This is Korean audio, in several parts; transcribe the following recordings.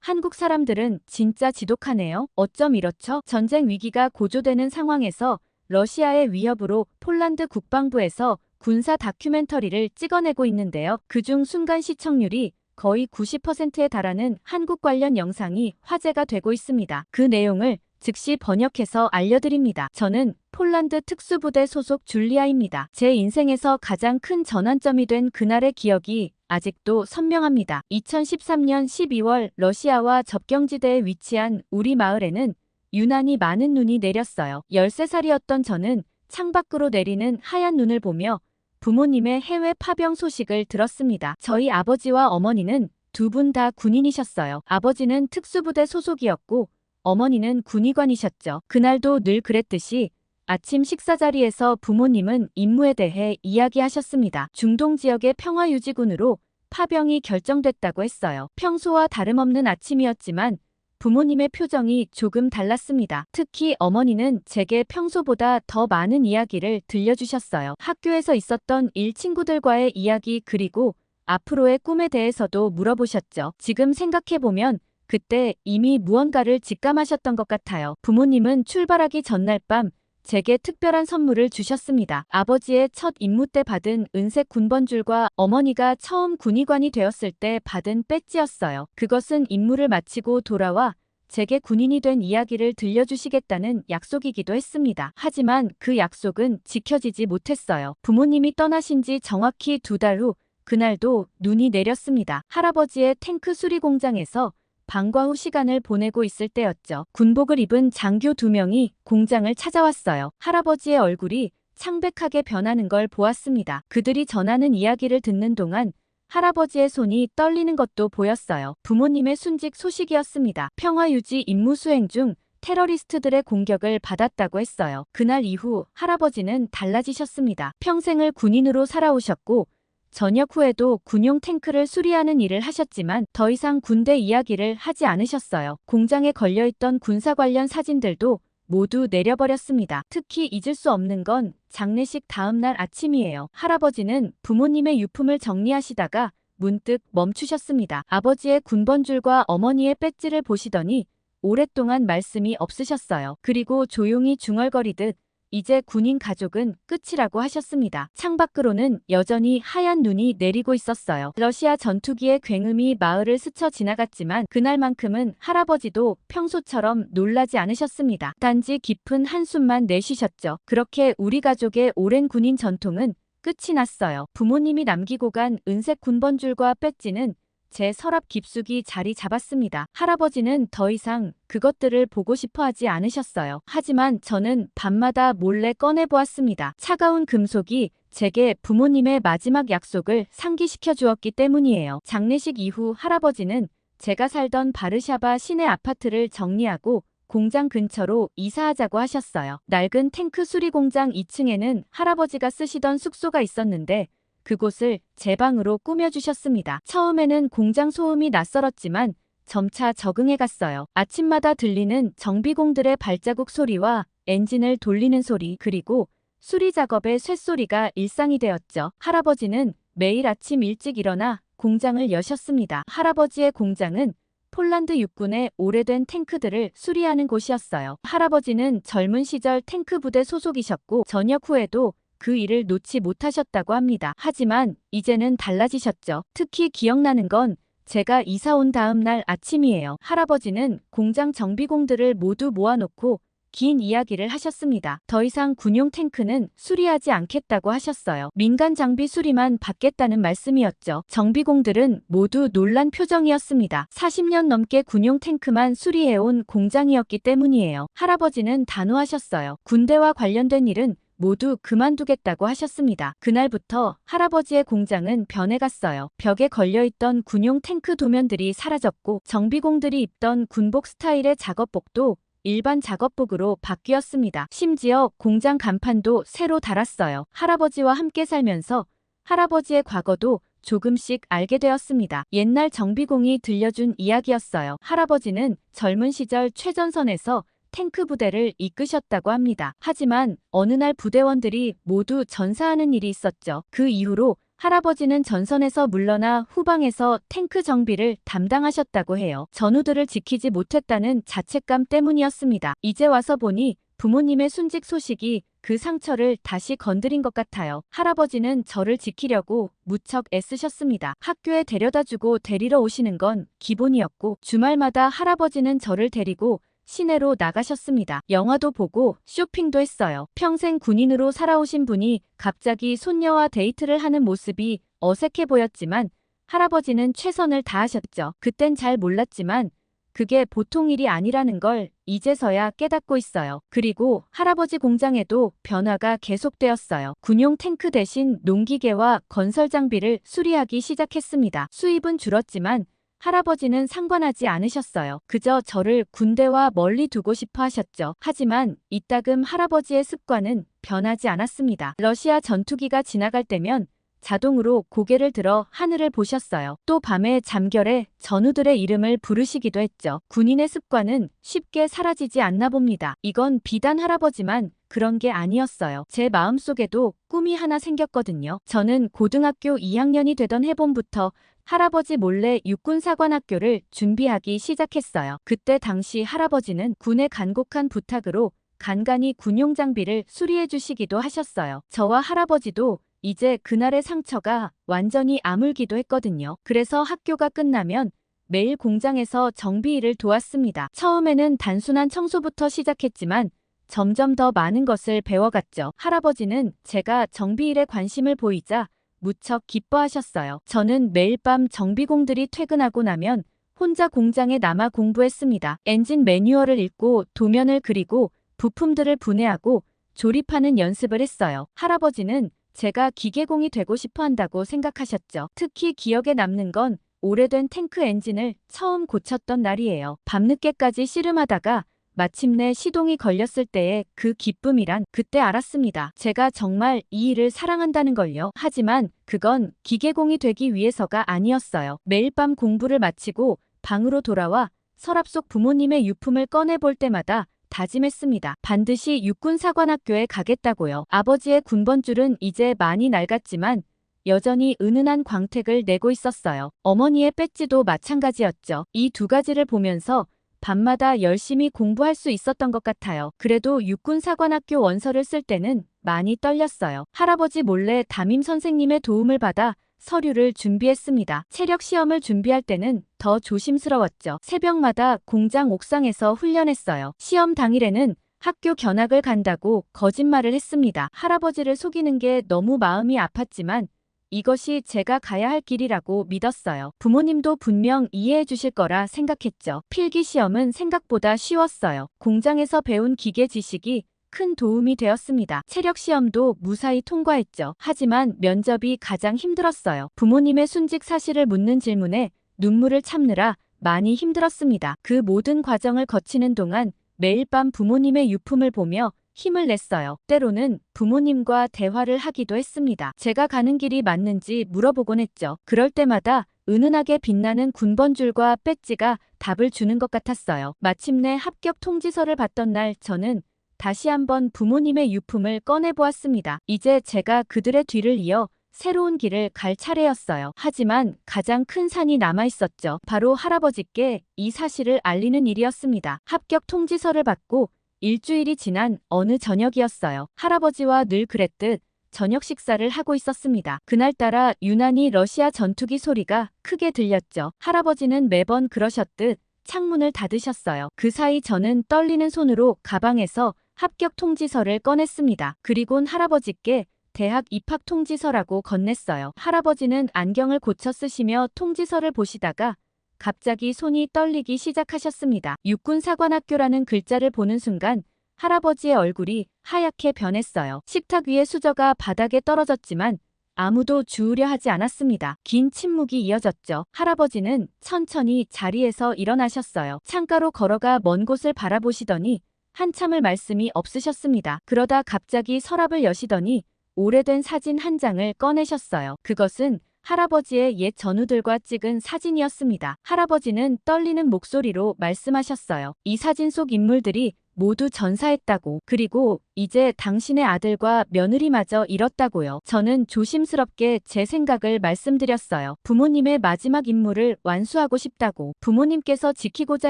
한국 사람들은 진짜 지독하네요. 어쩜 이렇죠? 전쟁 위기가 고조되는 상황에서 러시아의 위협으로 폴란드 국방부에서 군사 다큐멘터리를 찍어내고 있는데요. 그중 순간 시청률이 거의 90%에 달하는 한국 관련 영상이 화제가 되고 있습니다. 그 내용을 즉시 번역해서 알려드립니다. 저는 폴란드 특수부대 소속 줄리아입니다. 제 인생에서 가장 큰 전환점이 된 그날의 기억이 아직도 선명합니다. 2013년 12월 러시아와 접경지대에 위치한 우리 마을에는 유난히 많은 눈이 내렸어요. 13살이었던 저는 창밖으로 내리는 하얀 눈을 보며 부모님의 해외 파병 소식을 들었습니다. 저희 아버지와 어머니는 두 분 다 군인이셨어요. 아버지는 특수부대 소속이었고 어머니는 군의관이셨죠. 그날도 늘 그랬듯이 아침 식사 자리에서 부모님은 임무에 대해 이야기하셨습니다. 중동 지역의 평화유지군으로 파병이 결정됐다고 했어요. 평소와 다름없는 아침이었지만 부모님의 표정이 조금 달랐습니다. 특히 어머니는 제게 평소보다 더 많은 이야기를 들려주셨어요. 학교에서 있었던 일 친구들과의 이야기 그리고 앞으로의 꿈에 대해서도 물어보셨죠. 지금 생각해보면 그때 이미 무언가를 직감하셨던 것 같아요. 부모님은 출발하기 전날 밤 제게 특별한 선물을 주셨습니다. 아버지의 첫 임무 때 받은 은색 군번줄과 어머니가 처음 군의관이 되었을 때 받은 배지였어요. 그것은 임무를 마치고 돌아와 제게 군인이 된 이야기를 들려주시겠다는 약속이기도 했습니다. 하지만 그 약속은 지켜지지 못했어요. 부모님이 떠나신 지 정확히 2달 후 그날도 눈이 내렸습니다. 할아버지의 탱크 수리 공장에서 방과 후 시간을 보내고 있을 때였죠. 군복을 입은 장교 2명이 공장을 찾아왔어요. 할아버지의 얼굴이 창백하게 변하는 걸 보았습니다. 그들이 전하는 이야기를 듣는 동안 할아버지의 손이 떨리는 것도 보였어요. 부모님의 순직 소식이었습니다. 평화유지 임무 수행 중 테러리스트들의 공격을 받았다고 했어요. 그날 이후 할아버지는 달라지셨습니다. 평생을 군인으로 살아오셨고 전역 후에도 군용 탱크를 수리하는 일을 하셨지만 더 이상 군대 이야기를 하지 않으셨어요. 공장에 걸려있던 군사 관련 사진들도 모두 내려버렸습니다. 특히 잊을 수 없는 건 장례식 다음날 아침이에요. 할아버지는 부모님의 유품을 정리하시다가 문득 멈추셨습니다. 아버지의 군번줄과 어머니의 배지를 보시더니 오랫동안 말씀이 없으셨어요. 그리고 조용히 중얼거리듯 이제 군인 가족은 끝이라고 하셨습니다. 창밖으로는 여전히 하얀 눈이 내리고 있었어요. 러시아 전투기의 굉음이 마을을 스쳐 지나갔지만 그날만큼은 할아버지도 평소처럼 놀라지 않으셨습니다. 단지 깊은 한숨만 내쉬셨죠. 그렇게 우리 가족의 오랜 군인 전통은 끝이 났어요. 부모님이 남기고 간 은색 군번줄과 배지는 제 서랍 깊숙이 자리 잡았습니다. 할아버지는 더 이상 그것들을 보고 싶어 하지 않으셨어요. 하지만 저는 밤마다 몰래 꺼내보았습니다. 차가운 금속이 제게 부모님의 마지막 약속을 상기시켜 주었기 때문이에요. 장례식 이후 할아버지는 제가 살던 바르샤바 시내 아파트를 정리하고 공장 근처로 이사하자고 하셨어요. 낡은 탱크 수리 공장 2층에는 할아버지가 쓰시던 숙소가 있었는데 그곳을 제 방으로 꾸며주셨습니다. 처음에는 공장 소음이 낯설었지만 점차 적응해갔어요. 아침마다 들리는 정비공들의 발자국 소리와 엔진을 돌리는 소리 그리고 수리 작업의 쇳소리가 일상이 되었죠. 할아버지는 매일 아침 일찍 일어나 공장을 여셨습니다. 할아버지의 공장은 폴란드 육군의 오래된 탱크들을 수리하는 곳이었어요. 할아버지는 젊은 시절 탱크 부대 소속이셨고 전역 후에도 그 일을 놓지 못하셨다고 합니다. 하지만 이제는 달라지셨죠. 특히 기억나는 건 제가 이사 온 다음 날 아침이에요. 할아버지는 공장 정비공들을 모두 모아놓고 긴 이야기를 하셨습니다. 더 이상 군용 탱크는 수리하지 않겠다고 하셨어요. 민간 장비 수리만 받겠다는 말씀이었죠. 정비공들은 모두 놀란 표정이었습니다. 40년 넘게 군용 탱크만 수리해온 공장이었기 때문이에요. 할아버지는 단호하셨어요. 군대와 관련된 일은 모두 그만두겠다고 하셨습니다. 그날부터 할아버지의 공장은 변해갔어요. 벽에 걸려있던 군용 탱크 도면들이 사라졌고 정비공들이 입던 군복 스타일의 작업복도 일반 작업복으로 바뀌었습니다. 심지어 공장 간판도 새로 달았어요. 할아버지와 함께 살면서 할아버지의 과거도 조금씩 알게 되었습니다. 옛날 정비공이 들려준 이야기였어요. 할아버지는 젊은 시절 최전선에서 탱크 부대를 이끄셨다고 합니다. 하지만 어느 날 부대원들이 모두 전사하는 일이 있었죠. 그 이후로 할아버지는 전선에서 물러나 후방에서 탱크 정비를 담당하셨다고 해요. 전우들을 지키지 못했다는 자책감 때문이었습니다. 이제 와서 보니 부모님의 순직 소식이 그 상처를 다시 건드린 것 같아요. 할아버지는 저를 지키려고 무척 애쓰셨습니다. 학교에 데려다주고 데리러 오시는 건 기본이었고 주말마다 할아버지는 저를 데리고 시내로 나가셨습니다. 영화도 보고 쇼핑도 했어요. 평생 군인으로 살아오신 분이 갑자기 손녀와 데이트를 하는 모습이 어색해 보였지만 할아버지는 최선을 다하셨죠. 그땐 잘 몰랐지만 그게 보통 일이 아니라는 걸 이제서야 깨닫고 있어요. 그리고 할아버지 공장에도 변화가 계속되었어요. 군용 탱크 대신 농기계와 건설 장비를 수리하기 시작했습니다. 수입은 줄었지만 할아버지는 상관하지 않으셨어요. 그저 저를 군대와 멀리 두고 싶어 하셨죠. 하지만 이따금 할아버지의 습관은 변하지 않았습니다. 러시아 전투기가 지나갈 때면 자동으로 고개를 들어 하늘을 보셨어요. 또 밤에 잠결에 전우들의 이름을 부르시기도 했죠. 군인의 습관은 쉽게 사라지지 않나 봅니다. 이건 비단 할아버지만 그런 게 아니었어요. 제 마음속에도 꿈이 하나 생겼거든요. 저는 고등학교 2학년이 되던 해봄부터 할아버지 몰래 육군사관학교를 준비하기 시작했어요. 그때 당시 할아버지는 군의 간곡한 부탁으로 간간히 군용 장비를 수리해 주시기도 하셨어요. 저와 할아버지도 이제 그날의 상처가 완전히 아물기도 했거든요. 그래서 학교가 끝나면 매일 공장에서 정비 일을 도왔습니다. 처음에는 단순한 청소부터 시작했지만 점점 더 많은 것을 배워갔죠. 할아버지는 제가 정비 일에 관심을 보이자 무척 기뻐하셨어요. 저는 매일 밤 정비공들이 퇴근하고 나면 혼자 공장에 남아 공부했습니다. 엔진 매뉴얼을 읽고 도면을 그리고 부품들을 분해하고 조립하는 연습을 했어요. 할아버지는 제가 기계공이 되고 싶어 한다고 생각하셨죠. 특히 기억에 남는 건 오래된 탱크 엔진을 처음 고쳤던 날이에요. 밤늦게까지 씨름하다가 마침내 시동이 걸렸을 때의 그 기쁨이란 그때 알았습니다. 제가 정말 이 일을 사랑한다는 걸요. 하지만 그건 기계공이 되기 위해서가 아니었어요. 매일 밤 공부를 마치고 방으로 돌아와 서랍 속 부모님의 유품을 꺼내볼 때마다 다짐했습니다. 반드시 육군사관학교에 가겠다고요. 아버지의 군번줄은 이제 많이 낡았지만 여전히 은은한 광택을 내고 있었어요. 어머니의 배지도 마찬가지였죠. 이 두 가지를 보면서 밤마다 열심히 공부할 수 있었던 것 같아요. 그래도 육군사관학교 원서를 쓸 때는 많이 떨렸어요. 할아버지 몰래 담임 선생님의 도움을 받아 서류를 준비했습니다. 체력 시험을 준비할 때는 더 조심스러웠죠. 새벽마다 공장 옥상에서 훈련했어요. 시험 당일에는 학교 견학을 간다고 거짓말을 했습니다. 할아버지를 속이는 게 너무 마음이 아팠지만 이것이 제가 가야 할 길이라고 믿었어요. 부모님도 분명 이해해 주실 거라 생각했죠. 필기 시험은 생각보다 쉬웠어요. 공장에서 배운 기계 지식이 큰 도움이 되었습니다. 체력 시험도 무사히 통과했죠. 하지만 면접이 가장 힘들었어요. 부모님의 순직 사실을 묻는 질문에 눈물을 참느라 많이 힘들었습니다. 그 모든 과정을 거치는 동안 매일 밤 부모님의 유품을 보며 힘을 냈어요. 때로는 부모님과 대화를 하기도 했습니다. 제가 가는 길이 맞는지 물어보곤 했죠. 그럴 때마다 은은하게 빛나는 군번줄과 배지가 답을 주는 것 같았어요. 마침내 합격 통지서를 받던 날 저는 다시 한번 부모님의 유품을 꺼내보았습니다. 이제 제가 그들의 뒤를 이어 새로운 길을 갈 차례였어요. 하지만 가장 큰 산이 남아있었죠. 바로 할아버지께 이 사실을 알리는 일이었습니다. 합격 통지서를 받고 일주일이 지난 어느 저녁이었어요. 할아버지와 늘 그랬듯 저녁 식사를 하고 있었습니다. 그날따라 유난히 러시아 전투기 소리가 크게 들렸죠. 할아버지는 매번 그러셨듯 창문을 닫으셨어요. 그 사이 저는 떨리는 손으로 가방에서 합격 통지서를 꺼냈습니다. 그리곤 할아버지께 대학 입학 통지서라고 건넸어요. 할아버지는 안경을 고쳐 쓰시며 통지서를 보시다가 갑자기 손이 떨리기 시작하셨습니다. 육군사관학교라는 글자를 보는 순간 할아버지의 얼굴이 하얗게 변했어요. 식탁 위의 수저가 바닥에 떨어졌지만 아무도 주우려 하지 않았습니다. 긴 침묵이 이어졌죠. 할아버지는 천천히 자리에서 일어나셨어요. 창가로 걸어가 먼 곳을 바라보시더니 한참을 말씀이 없으셨습니다. 그러다 갑자기 서랍을 여시더니 오래된 사진 한 장을 꺼내셨어요. 그것은 할아버지의 옛 전우들과 찍은 사진이었습니다. 할아버지는 떨리는 목소리로 말씀하셨어요. 이 사진 속 인물들이 모두 전사했다고. 그리고 이제 당신의 아들과 며느리마저 잃었다고요. 저는 조심스럽게 제 생각을 말씀드렸어요. 부모님의 마지막 임무를 완수하고 싶다고. 부모님께서 지키고자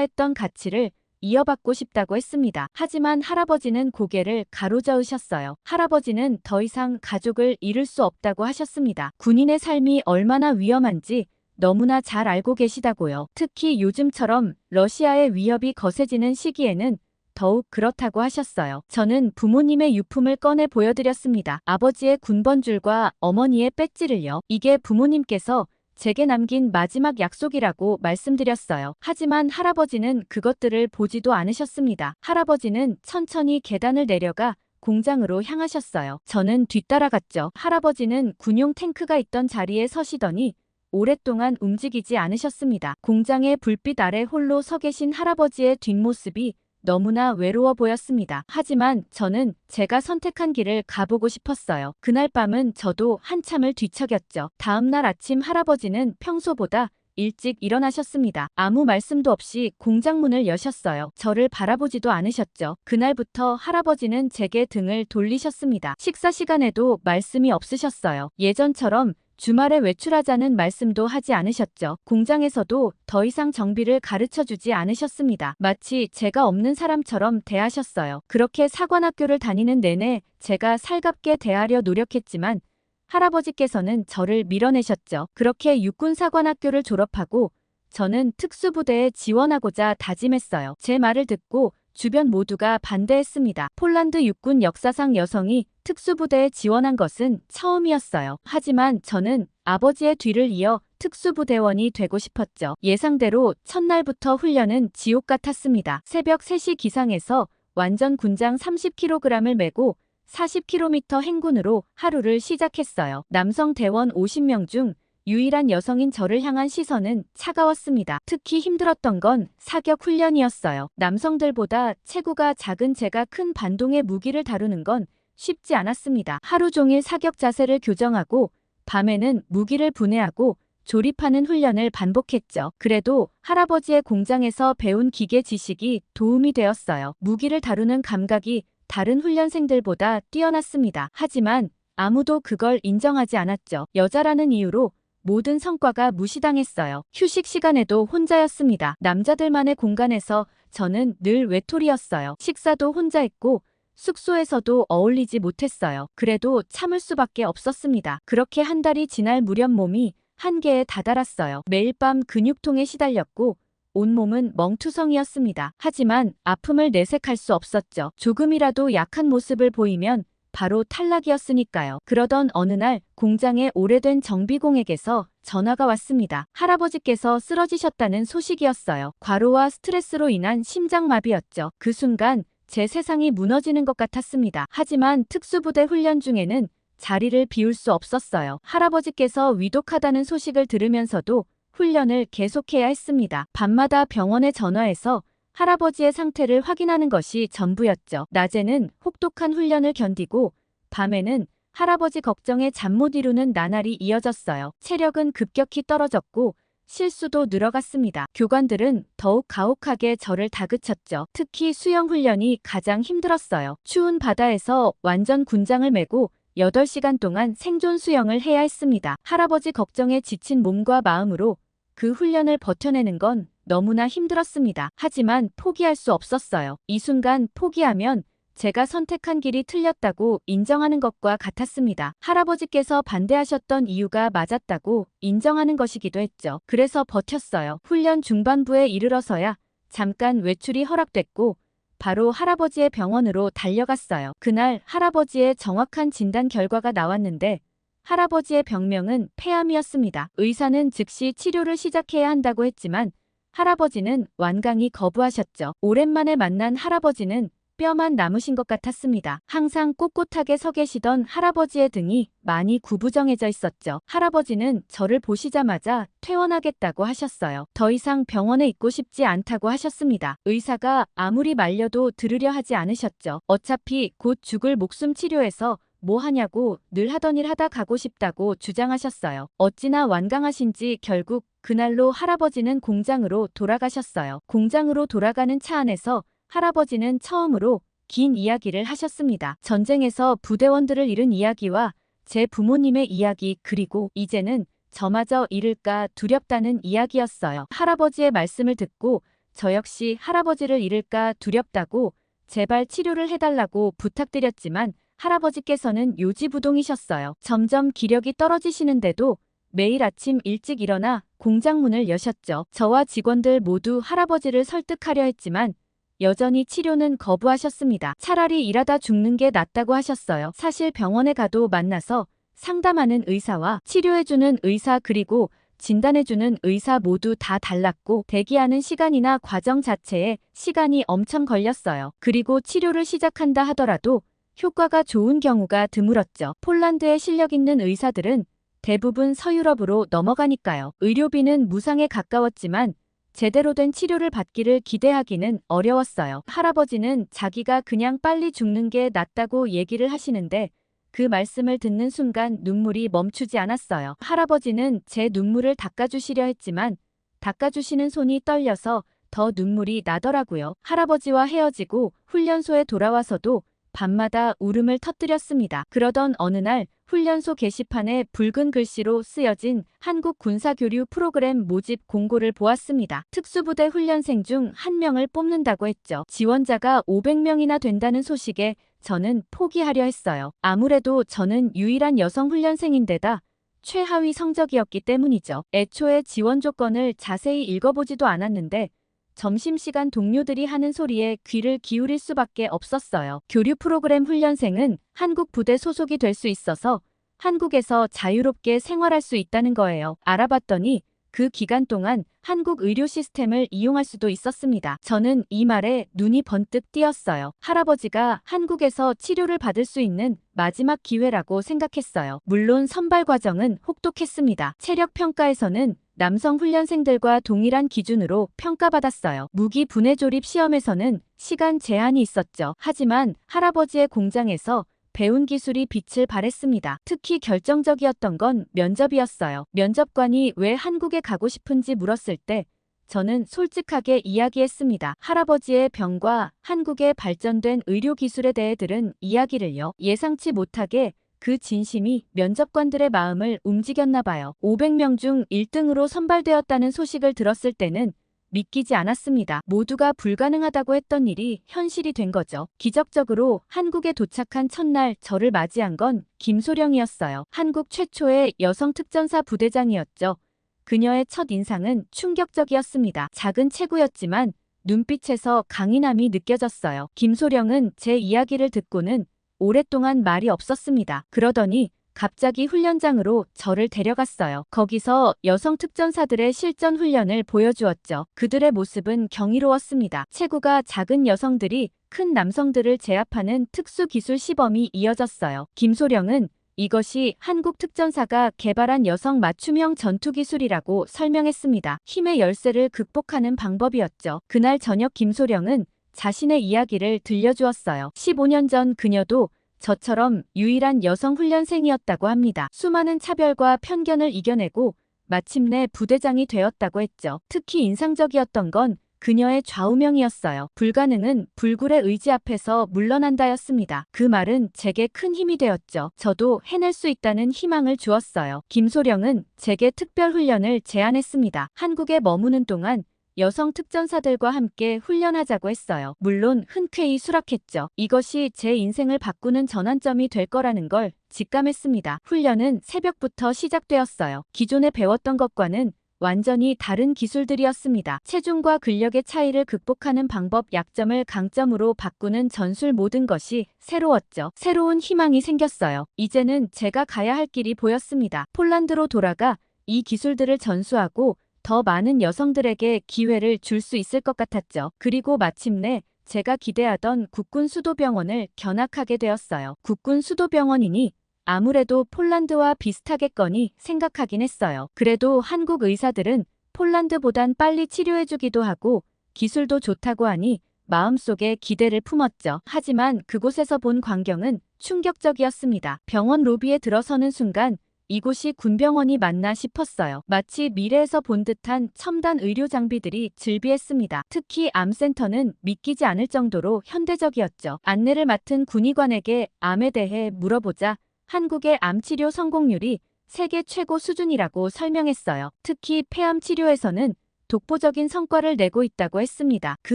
했던 가치를 이어받고 싶다고 했습니다. 하지만 할아버지는 고개를 가로저으셨어요. 할아버지는 더 이상 가족을 잃을 수 없다고 하셨습니다. 군인의 삶이 얼마나 위험한지 너무나 잘 알고 계시다고요. 특히 요즘처럼 러시아의 위협이 거세지는 시기에는 더욱 그렇다고 하셨어요. 저는 부모님의 유품을 꺼내 보여드렸습니다. 아버지의 군번줄과 어머니의 배지를요. 이게 부모님께서 제게 남긴 마지막 약속이라고 말씀드렸어요. 하지만 할아버지는 그것들을 보지도 않으셨습니다. 할아버지는 천천히 계단을 내려가 공장으로 향하셨어요. 저는 뒤따라갔죠. 할아버지는 군용 탱크가 있던 자리에 서시더니 오랫동안 움직이지 않으셨습니다. 공장의 불빛 아래 홀로 서 계신 할아버지의 뒷모습이 너무나 외로워 보였습니다. 하지만 저는 제가 선택한 길을 가보고 싶었어요. 그날 밤은 저도 한참을 뒤척였죠. 다음 날 아침 할아버지는 평소보다 일찍 일어나셨습니다. 아무 말씀도 없이 공장 문을 여셨어요. 저를 바라보지도 않으셨죠. 그날부터 할아버지는 제게 등을 돌리셨습니다. 식사 시간에도 말씀이 없으셨어요. 예전처럼 주말에 외출하자는 말씀도 하지 않으셨죠. 공장에서도 더 이상 정비를 가르쳐주지 않으셨습니다. 마치 제가 없는 사람처럼 대하셨어요. 그렇게 사관학교를 다니는 내내 제가 살갑게 대하려 노력했지만 할아버지께서는 저를 밀어내셨죠. 그렇게 육군사관학교를 졸업하고 저는 특수부대에 지원하고자 다짐했어요. 제 말을 듣고 주변 모두가 반대했습니다. 폴란드 육군 역사상 여성이 특수부대에 지원한 것은 처음이었어요. 하지만 저는 아버지의 뒤를 이어 특수부대원이 되고 싶었죠. 예상대로 첫날부터 훈련은 지옥 같았습니다. 새벽 3시 기상에서 완전 군장 30kg을 메고 40km 행군으로 하루를 시작했어요. 남성 대원 50명 중 유일한 여성인 저를 향한 시선은 차가웠습니다. 특히 힘들었던 건 사격 훈련이었어요. 남성들보다 체구가 작은 제가 큰 반동의 무기를 다루는 건 쉽지 않았습니다. 하루 종일 사격 자세를 교정하고 밤에는 무기를 분해하고 조립하는 훈련을 반복했죠. 그래도 할아버지의 공장에서 배운 기계 지식이 도움이 되었어요. 무기를 다루는 감각이 다른 훈련생들보다 뛰어났습니다. 하지만 아무도 그걸 인정하지 않았죠. 여자라는 이유로 모든 성과가 무시당했어요. 휴식 시간에도 혼자였습니다. 남자들만의 공간에서 저는 늘 외톨이였어요. 식사도 혼자 했고 숙소에서도 어울리지 못했어요. 그래도 참을 수밖에 없었습니다. 그렇게 한 달이 지날 무렵 몸이 한계에 다다랐어요. 매일 밤 근육통에 시달렸고 온몸은 멍투성이었습니다. 하지만 아픔을 내색할 수 없었죠. 조금이라도 약한 모습을 보이면 바로 탈락이었으니까요. 그러던 어느 날 공장의 오래된 정비공에게서 전화가 왔습니다. 할아버지께서 쓰러지셨다는 소식이었어요. 과로와 스트레스로 인한 심장마비였죠. 그 순간 제 세상이 무너지는 것 같았습니다. 하지만 특수부대 훈련 중에는 자리를 비울 수 없었어요. 할아버지께서 위독하다는 소식을 들으면서도 훈련을 계속해야 했습니다. 밤마다 병원에 전화해서 할아버지의 상태를 확인하는 것이 전부였죠. 낮에는 혹독한 훈련을 견디고 밤에는 할아버지 걱정에 잠 못 이루는 나날이 이어졌어요. 체력은 급격히 떨어졌고 실수도 늘어갔습니다. 교관들은 더욱 가혹하게 저를 다그쳤죠. 특히 수영 훈련이 가장 힘들었어요. 추운 바다에서 완전 군장을 메고 8시간 동안 생존 수영을 해야 했습니다. 할아버지 걱정에 지친 몸과 마음으로 그 훈련을 버텨내는 건 너무나 힘들었습니다. 하지만 포기할 수 없었어요. 이 순간 포기하면 제가 선택한 길이 틀렸다고 인정하는 것과 같았습니다. 할아버지께서 반대하셨던 이유가 맞았다고 인정하는 것이기도 했죠. 그래서 버텼어요. 훈련 중반부에 이르러서야 잠깐 외출이 허락됐고 바로 할아버지의 병원으로 달려갔어요. 그날 할아버지의 정확한 진단 결과가 나왔는데 할아버지의 병명은 폐암이었습니다. 의사는 즉시 치료를 시작해야 한다고 했지만 할아버지는 완강히 거부하셨죠. 오랜만에 만난 할아버지는 뼈만 남으신 것 같았습니다. 항상 꼿꼿하게 서 계시던 할아버지의 등이 많이 구부정해져 있었죠. 할아버지는 저를 보시자마자 퇴원하겠다고 하셨어요. 더 이상 병원에 있고 싶지 않다고 하셨습니다. 의사가 아무리 말려도 들으려 하지 않으셨죠. 어차피 곧 죽을 목숨 치료해서 뭐 하냐고 늘 하던 일 하다 가고 싶다고 주장하셨어요. 어찌나 완강하신지 결국 그날로 할아버지는 공장으로 돌아가셨어요. 공장으로 돌아가는 차 안에서 할아버지는 처음으로 긴 이야기를 하셨습니다. 전쟁에서 부대원들을 잃은 이야기와 제 부모님의 이야기, 그리고 이제는 저마저 잃을까 두렵다는 이야기였어요. 할아버지의 말씀을 듣고 저 역시 할아버지를 잃을까 두렵다고 제발 치료를 해달라고 부탁드렸지만 할아버지께서는 요지부동이셨어요. 점점 기력이 떨어지시는데도 매일 아침 일찍 일어나 공장 문을 여셨죠. 저와 직원들 모두 할아버지를 설득하려 했지만 여전히 치료는 거부하셨습니다. 차라리 일하다 죽는 게 낫다고 하셨어요. 사실 병원에 가도 만나서 상담하는 의사와 치료해주는 의사, 그리고 진단해주는 의사 모두 다 달랐고 대기하는 시간이나 과정 자체에 시간이 엄청 걸렸어요. 그리고 치료를 시작한다 하더라도 효과가 좋은 경우가 드물었죠. 폴란드에 실력 있는 의사들은 대부분 서유럽으로 넘어가니까요. 의료비는 무상에 가까웠지만 제대로 된 치료를 받기를 기대하기는 어려웠어요. 할아버지는 자기가 그냥 빨리 죽는 게 낫다고 얘기를 하시는데 그 말씀을 듣는 순간 눈물이 멈추지 않았어요. 할아버지는 제 눈물을 닦아주시려 했지만 닦아주시는 손이 떨려서 더 눈물이 나더라고요. 할아버지와 헤어지고 훈련소에 돌아와서도 밤마다 울음을 터뜨렸습니다. 그러던 어느 날 훈련소 게시판에 붉은 글씨로 쓰여진 한국 군사교류 프로그램 모집 공고를 보았습니다. 특수부대 훈련생 중 1명을 뽑는다고 했죠. 지원자가 500명이나 된다는 소식에 저는 포기하려 했어요. 아무래도 저는 유일한 여성 훈련생인데다 최하위 성적이었기 때문이죠. 애초에 지원 조건을 자세히 읽어보지도 않았는데 점심시간 동료들이 하는 소리에 귀를 기울일 수밖에 없었어요. 교류 프로그램 훈련생은 한국 부대 소속이 될 수 있어서 한국에서 자유롭게 생활할 수 있다는 거예요. 알아봤더니 그 기간 동안 한국 의료 시스템을 이용할 수도 있었습니다. 저는 이 말에 눈이 번뜩 띄었어요. 할아버지가 한국에서 치료를 받을 수 있는 마지막 기회라고 생각했어요. 물론 선발 과정은 혹독했습니다. 체력 평가에서는 남성 훈련생들과 동일한 기준으로 평가받았어요. 무기 분해 조립 시험에서는 시간 제한이 있었죠. 하지만 할아버지의 공장에서 배운 기술이 빛을 발했습니다. 특히 결정적이었던 건 면접이었어요. 면접관이 왜 한국에 가고 싶은지 물었을 때 저는 솔직하게 이야기했습니다. 할아버지의 병과 한국의 발전된 의료 기술에 대해 들은 이야기를요. 예상치 못하게 그 진심이 면접관들의 마음을 움직였나 봐요. 500명 중 1등으로 선발되었다는 소식을 들었을 때는 믿기지 않았습니다. 모두가 불가능하다고 했던 일이 현실이 된 거죠. 기적적으로 한국에 도착한 첫날 저를 맞이한 건 김소령이었어요. 한국 최초의 여성 특전사 부대장이었죠. 그녀의 첫 인상은 충격적이었습니다. 작은 체구였지만 눈빛에서 강인함이 느껴졌어요. 김소령은 제 이야기를 듣고는 오랫동안 말이 없었습니다. 그러더니 갑자기 훈련장으로 저를 데려갔어요. 거기서 여성 특전사들의 실전 훈련을 보여주었죠. 그들의 모습은 경이로웠습니다. 체구가 작은 여성들이 큰 남성들을 제압하는 특수기술 시범이 이어졌어요. 김소령은 이것이 한국 특전사가 개발한 여성 맞춤형 전투기술이라고 설명했습니다. 힘의 열쇠를 극복하는 방법이었죠. 그날 저녁 김소령은 자신의 이야기를 들려주었어요. 15년 전 그녀도 저처럼 유일한 여성 훈련생이었다고 합니다. 수많은 차별과 편견을 이겨내고 마침내 부대장이 되었다고 했죠. 특히 인상적이었던 건 그녀의 좌우명이었어요. 불가능은 불굴의 의지 앞에서 물러난다였습니다. 그 말은 제게 큰 힘이 되었죠. 저도 해낼 수 있다는 희망을 주었어요. 김소령은 제게 특별 훈련을 제안했습니다. 한국에 머무는 동안 여성 특전사들과 함께 훈련하자고 했어요. 물론 흔쾌히 수락했죠. 이것이 제 인생을 바꾸는 전환점이 될 거라는 걸 직감했습니다. 훈련은 새벽부터 시작되었어요. 기존에 배웠던 것과는 완전히 다른 기술들이었습니다. 체중과 근력의 차이를 극복하는 방법, 약점을 강점으로 바꾸는 전술, 모든 것이 새로웠죠. 새로운 희망이 생겼어요. 이제는 제가 가야 할 길이 보였습니다. 폴란드로 돌아가 이 기술들을 전수하고 더 많은 여성들에게 기회를 줄 수 있을 것 같았죠. 그리고 마침내 제가 기대하던 국군 수도병원을 견학하게 되었어요. 국군 수도병원이니 아무래도 폴란드와 비슷하겠거니 생각하긴 했어요. 그래도 한국 의사들은 폴란드보단 빨리 치료해주기도 하고 기술도 좋다고 하니 마음속에 기대를 품었죠. 하지만 그곳에서 본 광경은 충격적이었습니다. 병원 로비에 들어서는 순간 이곳이 군병원이 맞나 싶었어요. 마치 미래에서 본 듯한 첨단 의료 장비들이 즐비했습니다. 특히 암센터는 믿기지 않을 정도로 현대적이었죠. 안내를 맡은 군의관에게 암에 대해 물어보자 한국의 암 치료 성공률이 세계 최고 수준이라고 설명했어요. 특히 폐암 치료에서는 독보적인 성과를 내고 있다고 했습니다. 그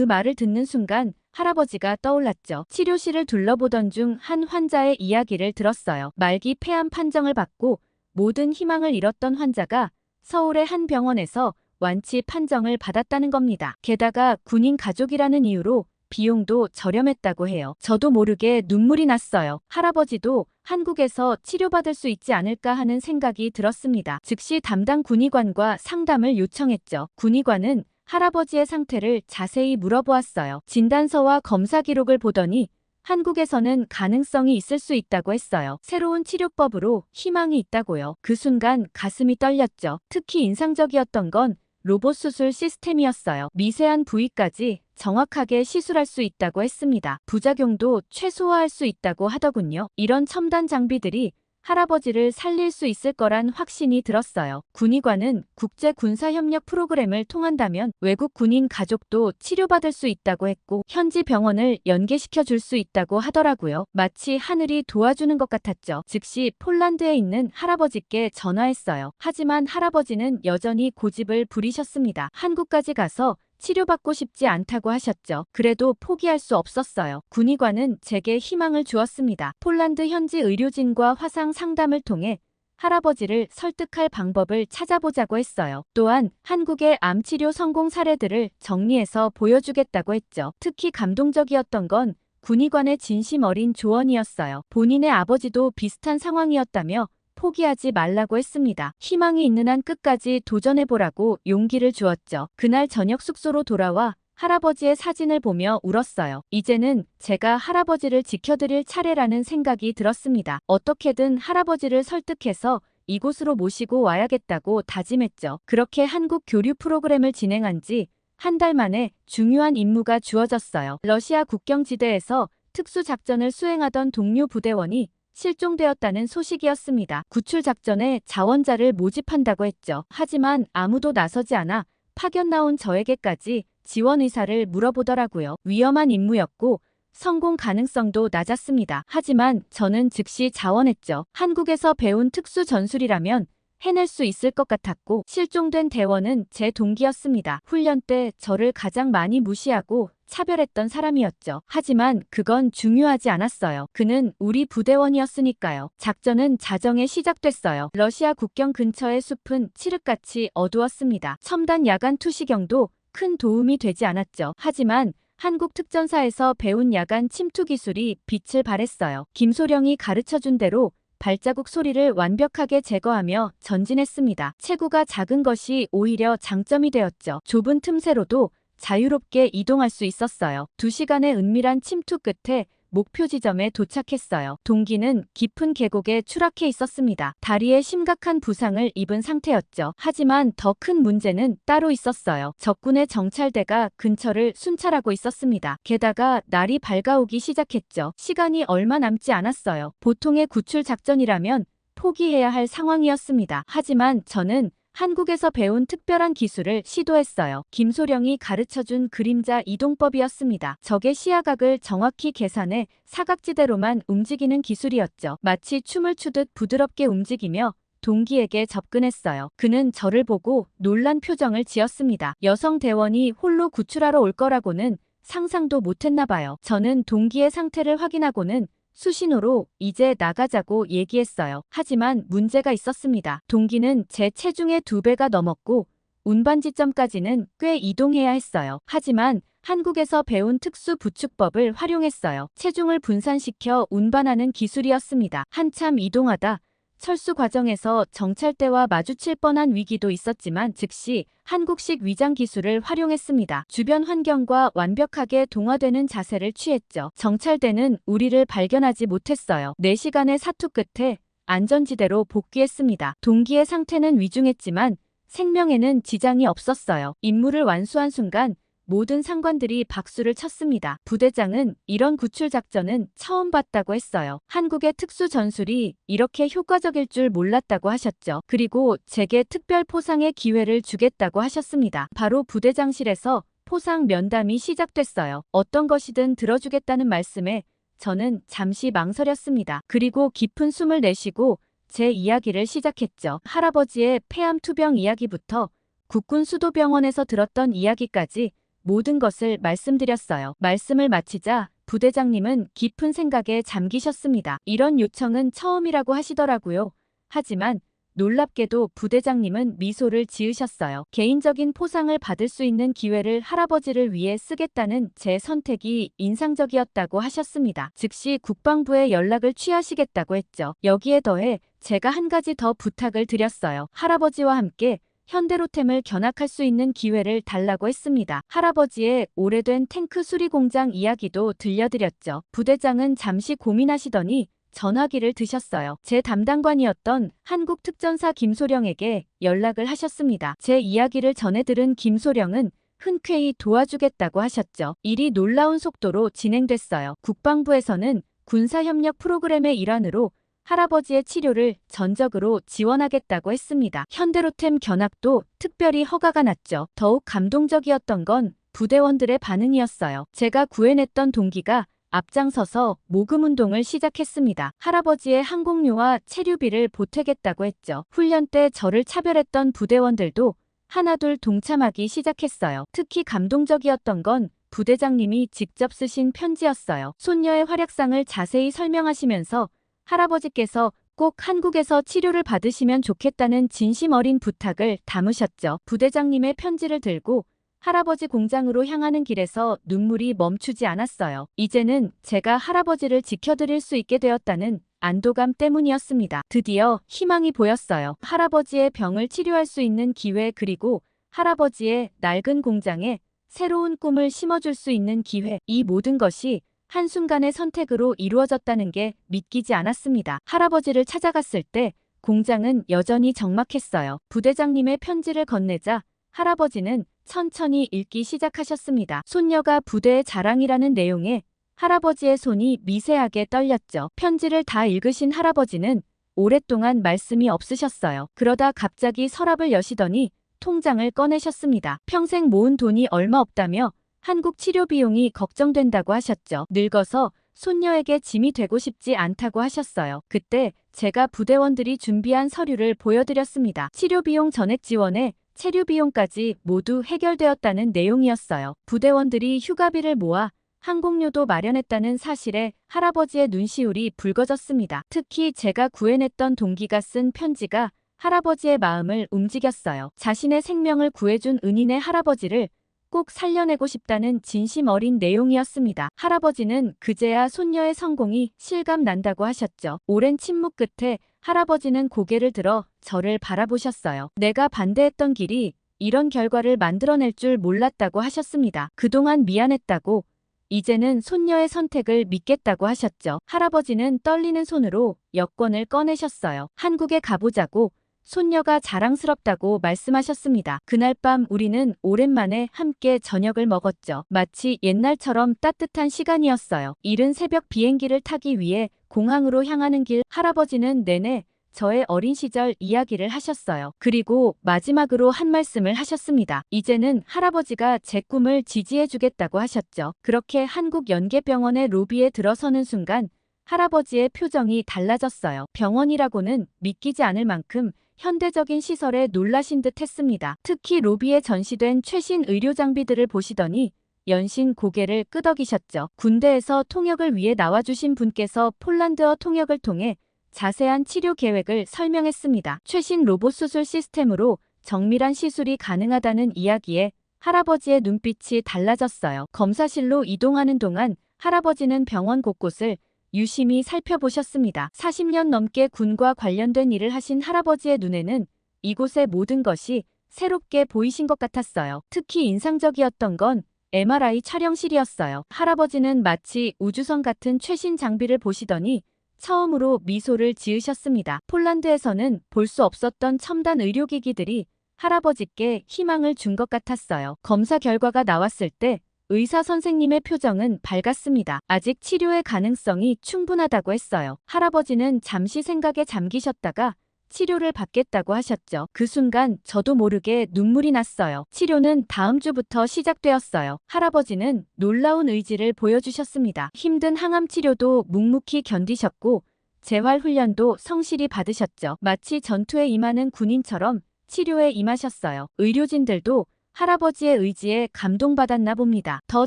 말을 듣는 순간 할아버지가 떠올랐죠. 치료실을 둘러보던 중 한 환자의 이야기를 들었어요. 말기 폐암 판정을 받고 모든 희망을 잃었던 환자가 서울의 한 병원에서 완치 판정을 받았다는 겁니다. 게다가 군인 가족이라는 이유로 비용도 저렴했다고 해요. 저도 모르게 눈물이 났어요. 할아버지도 한국에서 치료받을 수 있지 않을까 하는 생각이 들었습니다. 즉시 담당 군의관과 상담을 요청했죠. 군의관은 할아버지의 상태를 자세히 물어보았어요. 진단서와 검사 기록을 보더니 한국에서는 가능성이 있을 수 있다고 했어요. 새로운 치료법으로 희망이 있다고요. 그 순간 가슴이 떨렸죠. 특히 인상적이었던 건 로봇 수술 시스템이었어요. 미세한 부위까지 정확하게 시술할 수 있다고 했습니다. 부작용도 최소화할 수 있다고 하더군요. 이런 첨단 장비들이 할아버지를 살릴 수 있을 거란 확신이 들었어요. 군의관은 국제군사협력 프로그램을 통한다면 외국 군인 가족도 치료받을 수 있다고 했고 현지 병원을 연계시켜 줄 수 있다고 하더라고요. 마치 하늘이 도와주는 것 같았죠. 즉시 폴란드에 있는 할아버지께 전화했어요. 하지만 할아버지는 여전히 고집을 부리셨습니다. 한국까지 가서 치료받고 싶지 않다고 하셨죠. 그래도 포기할 수 없었어요. 군의관은 제게 희망을 주었습니다. 폴란드 현지 의료진과 화상 상담을 통해 할아버지를 설득할 방법을 찾아보자고 했어요. 또한 한국의 암치료 성공 사례들을 정리해서 보여주겠다고 했죠. 특히 감동적이었던 건 군의관의 진심 어린 조언이었어요. 본인의 아버지도 비슷한 상황이었다며 포기하지 말라고 했습니다. 희망이 있는 한 끝까지 도전해보라고 용기를 주었죠. 그날 저녁 숙소로 돌아와 할아버지의 사진을 보며 울었어요. 이제는 제가 할아버지를 지켜드릴 차례라는 생각이 들었습니다. 어떻게든 할아버지를 설득해서 이곳으로 모시고 와야겠다고 다짐했죠. 그렇게 한국 교류 프로그램을 진행한 지 한 달 만에 중요한 임무가 주어졌어요. 러시아 국경지대에서 특수작전을 수행하던 동료 부대원이 실종되었다는 소식이었습니다. 구출작전에 자원자를 모집한다고 했죠. 하지만 아무도 나서지 않아 파견 나온 저에게까지 지원 의사를 물어보더라고요. 위험한 임무였고 성공 가능성도 낮았습니다. 하지만 저는 즉시 자원했죠. 한국에서 배운 특수 전술이라면 해낼 수 있을 것 같았고 실종된 대원은 제 동기였습니다. 훈련 때 저를 가장 많이 무시하고 차별했던 사람이었죠. 하지만 그건 중요하지 않았어요. 그는 우리 부대원이었으니까요. 작전은 자정에 시작됐어요. 러시아 국경 근처의 숲은 칠흑같이 어두웠습니다. 첨단 야간 투시경도 큰 도움이 되지 않았죠. 하지만 한국 특전사에서 배운 야간 침투 기술이 빛을 발했어요. 김소령이 가르쳐준 대로 발자국 소리를 완벽하게 제거하며 전진했습니다. 체구가 작은 것이 오히려 장점이 되었죠. 좁은 틈새로도 자유롭게 이동할 수 있었어요. 2시간의 은밀한 침투 끝에 목표 지점에 도착했어요. 동기는 깊은 계곡에 추락해 있었습니다. 다리에 심각한 부상을 입은 상태였죠. 하지만 더 큰 문제는 따로 있었어요. 적군의 정찰대가 근처를 순찰하고 있었습니다. 게다가 날이 밝아오기 시작했죠. 시간이 얼마 남지 않았어요. 보통의 구출 작전이라면 포기해야 할 상황이었습니다. 하지만 저는 한국에서 배운 특별한 기술을 시도했어요. 김소령이 가르쳐준 그림자 이동법이었습니다. 적의 시야각을 정확히 계산해 사각지대로만 움직이는 기술이었죠. 마치 춤을 추듯 부드럽게 움직이며 동기에게 접근했어요. 그는 저를 보고 놀란 표정을 지었습니다. 여성 대원이 홀로 구출하러 올 거라고는 상상도 못했나 봐요. 저는 동기의 상태를 확인하고는 수신호로 이제 나가자고 얘기했어요. 하지만 문제가 있었습니다. 동기는 제 체중의 2배가 넘었고 운반지점까지는 꽤 이동해야 했어요. 하지만 한국에서 배운 특수 부축법을 활용했어요. 체중을 분산시켜 운반하는 기술이었습니다. 한참 이동하다 철수 과정에서 정찰대와 마주칠 뻔한 위기도 있었지만 즉시 한국식 위장 기술을 활용했습니다. 주변 환경과 완벽하게 동화되는 자세를 취했죠. 정찰대는 우리를 발견하지 못했어요. 4시간의 사투 끝에 안전지대로 복귀했습니다. 동기의 상태는 위중했지만 생명에는 지장이 없었어요. 임무를 완수한 순간 모든 상관들이 박수를 쳤습니다. 부대장은 이런 구출 작전은 처음 봤다고 했어요. 한국의 특수 전술이 이렇게 효과적일 줄 몰랐다고 하셨죠. 그리고 제게 특별 포상의 기회를 주겠다고 하셨습니다. 바로 부대장실에서 포상 면담이 시작됐어요. 어떤 것이든 들어주겠다는 말씀에 저는 잠시 망설였습니다. 그리고 깊은 숨을 내쉬고 제 이야기를 시작했죠. 할아버지의 폐암 투병 이야기부터 국군 수도병원에서 들었던 이야기까지 모든 것을 말씀드렸어요. 말씀을 마치자 부대장님은 깊은 생각에 잠기셨습니다. 이런 요청은 처음이라고 하시더라고요. 하지만 놀랍게도 부대장님은 미소를 지으셨어요. 개인적인 포상을 받을 수 있는 기회를 할아버지를 위해 쓰겠다는 제 선택이 인상적이었다고 하셨습니다. 즉시 국방부에 연락을 취하시겠다고 했죠. 여기에 더해 제가 한 가지 더 부탁을 드렸어요. 할아버지와 함께 현대로템을 견학할 수 있는 기회를 달라고 했습니다. 할아버지의 오래된 탱크 수리 공장 이야기도 들려드렸죠. 부대장은 잠시 고민하시더니 전화기를 드셨어요. 제 담당관이었던 한국특전사 김소령에게 연락을 하셨습니다. 제 이야기를 전해 들은 김소령은 흔쾌히 도와주겠다고 하셨죠. 일이 놀라운 속도로 진행됐어요. 국방부에서는 군사협력 프로그램의 일환으로 할아버지의 치료를 전적으로 지원하겠다고 했습니다. 현대로템 견학도 특별히 허가가 났죠. 더욱 감동적이었던 건 부대원들의 반응이었어요. 제가 구해냈던 동기가 앞장서서 모금운동을 시작했습니다. 할아버지의 항공료와 체류비를 보태겠다고 했죠. 훈련 때 저를 차별했던 부대원들도 하나둘 동참하기 시작했어요. 특히 감동적이었던 건 부대장님이 직접 쓰신 편지였어요. 손녀의 활약상을 자세히 설명하시면서 할아버지께서 꼭 한국에서 치료를 받으시면 좋겠다는 진심 어린 부탁을 담으셨죠. 부대장님의 편지를 들고 할아버지 공장으로 향하는 길에서 눈물이 멈추지 않았어요. 이제는 제가 할아버지를 지켜드릴 수 있게 되었다는 안도감 때문이었습니다. 드디어 희망이 보였어요. 할아버지의 병을 치료할 수 있는 기회, 그리고 할아버지의 낡은 공장에 새로운 꿈을 심어줄 수 있는 기회. 이 모든 것이 한순간의 선택으로 이루어졌다는 게 믿기지 않았습니다. 할아버지를 찾아갔을 때 공장은 여전히 적막했어요. 부대장님의 편지를 건네자 할아버지는 천천히 읽기 시작하셨습니다. 손녀가 부대의 자랑이라는 내용에 할아버지의 손이 미세하게 떨렸죠. 편지를 다 읽으신 할아버지는 오랫동안 말씀이 없으셨어요. 그러다 갑자기 서랍을 여시더니 통장을 꺼내셨습니다. 평생 모은 돈이 얼마 없다며 한국 치료 비용이 걱정된다고 하셨죠. 늙어서 손녀에게 짐이 되고 싶지 않다고 하셨어요. 그때 제가 부대원들이 준비한 서류를 보여드렸습니다. 치료 비용 전액 지원에 체류 비용까지 모두 해결되었다는 내용이었어요. 부대원들이 휴가비를 모아 항공료도 마련했다는 사실에 할아버지의 눈시울이 붉어졌습니다. 특히 제가 구해냈던 동기가 쓴 편지가 할아버지의 마음을 움직였어요. 자신의 생명을 구해준 은인의 할아버지를 꼭 살려내고 싶다는 진심 어린 내용이었습니다. 할아버지는 그제야 손녀의 성공이 실감난다고 하셨죠. 오랜 침묵 끝에 할아버지는 고개를 들어 저를 바라보셨어요. 내가 반대했던 길이 이런 결과를 만들어낼 줄 몰랐다고 하셨습니다. 그동안 미안했다고, 이제는 손녀의 선택을 믿겠다고 하셨죠. 할아버지는 떨리는 손으로 여권을 꺼내셨어요. 한국에 가보자고, 손녀가 자랑스럽다고 말씀하셨습니다. 그날 밤 우리는 오랜만에 함께 저녁을 먹었죠. 마치 옛날처럼 따뜻한 시간이었어요. 이른 새벽 비행기를 타기 위해 공항으로 향하는 길, 할아버지는 내내 저의 어린 시절 이야기를 하셨어요. 그리고 마지막으로 한 말씀을 하셨습니다. 이제는 할아버지가 제 꿈을 지지해주겠다고 하셨죠. 그렇게 한국연계병원의 로비에 들어서는 순간 할아버지의 표정이 달라졌어요. 병원이라고는 믿기지 않을 만큼 현대적인 시설에 놀라신 듯 했습니다. 특히 로비에 전시된 최신 의료 장비들을 보시더니 연신 고개를 끄덕이셨죠. 군대에서 통역을 위해 나와주신 분께서 폴란드어 통역을 통해 자세한 치료 계획을 설명했습니다. 최신 로봇 수술 시스템으로 정밀한 시술이 가능하다는 이야기에 할아버지의 눈빛이 달라졌어요. 검사실로 이동하는 동안 할아버지는 병원 곳곳을 유심히 살펴보셨습니다. 40년 넘게 군과 관련된 일을 하신 할아버지의 눈에는 이곳의 모든 것이 새롭게 보이신 것 같았어요. 특히 인상적이었던 건 MRI 촬영실이었어요. 할아버지는 마치 우주선 같은 최신 장비를 보시더니 처음으로 미소를 지으셨습니다. 폴란드에서는 볼 수 없었던 첨단 의료기기들이 할아버지께 희망을 준 것 같았어요. 검사 결과가 나왔을 때 의사 선생님의 표정은 밝았습니다. 아직 치료의 가능성이 충분하다고 했어요. 할아버지는 잠시 생각에 잠기셨다가 치료를 받겠다고 하셨죠. 그 순간 저도 모르게 눈물이 났어요. 치료는 다음 주부터 시작되었어요. 할아버지는 놀라운 의지를 보여주셨습니다. 힘든 항암 치료도 묵묵히 견디셨고 재활 훈련도 성실히 받으셨죠. 마치 전투에 임하는 군인처럼 치료에 임하셨어요. 의료진들도 할아버지의 의지에 감동받았나 봅니다. 더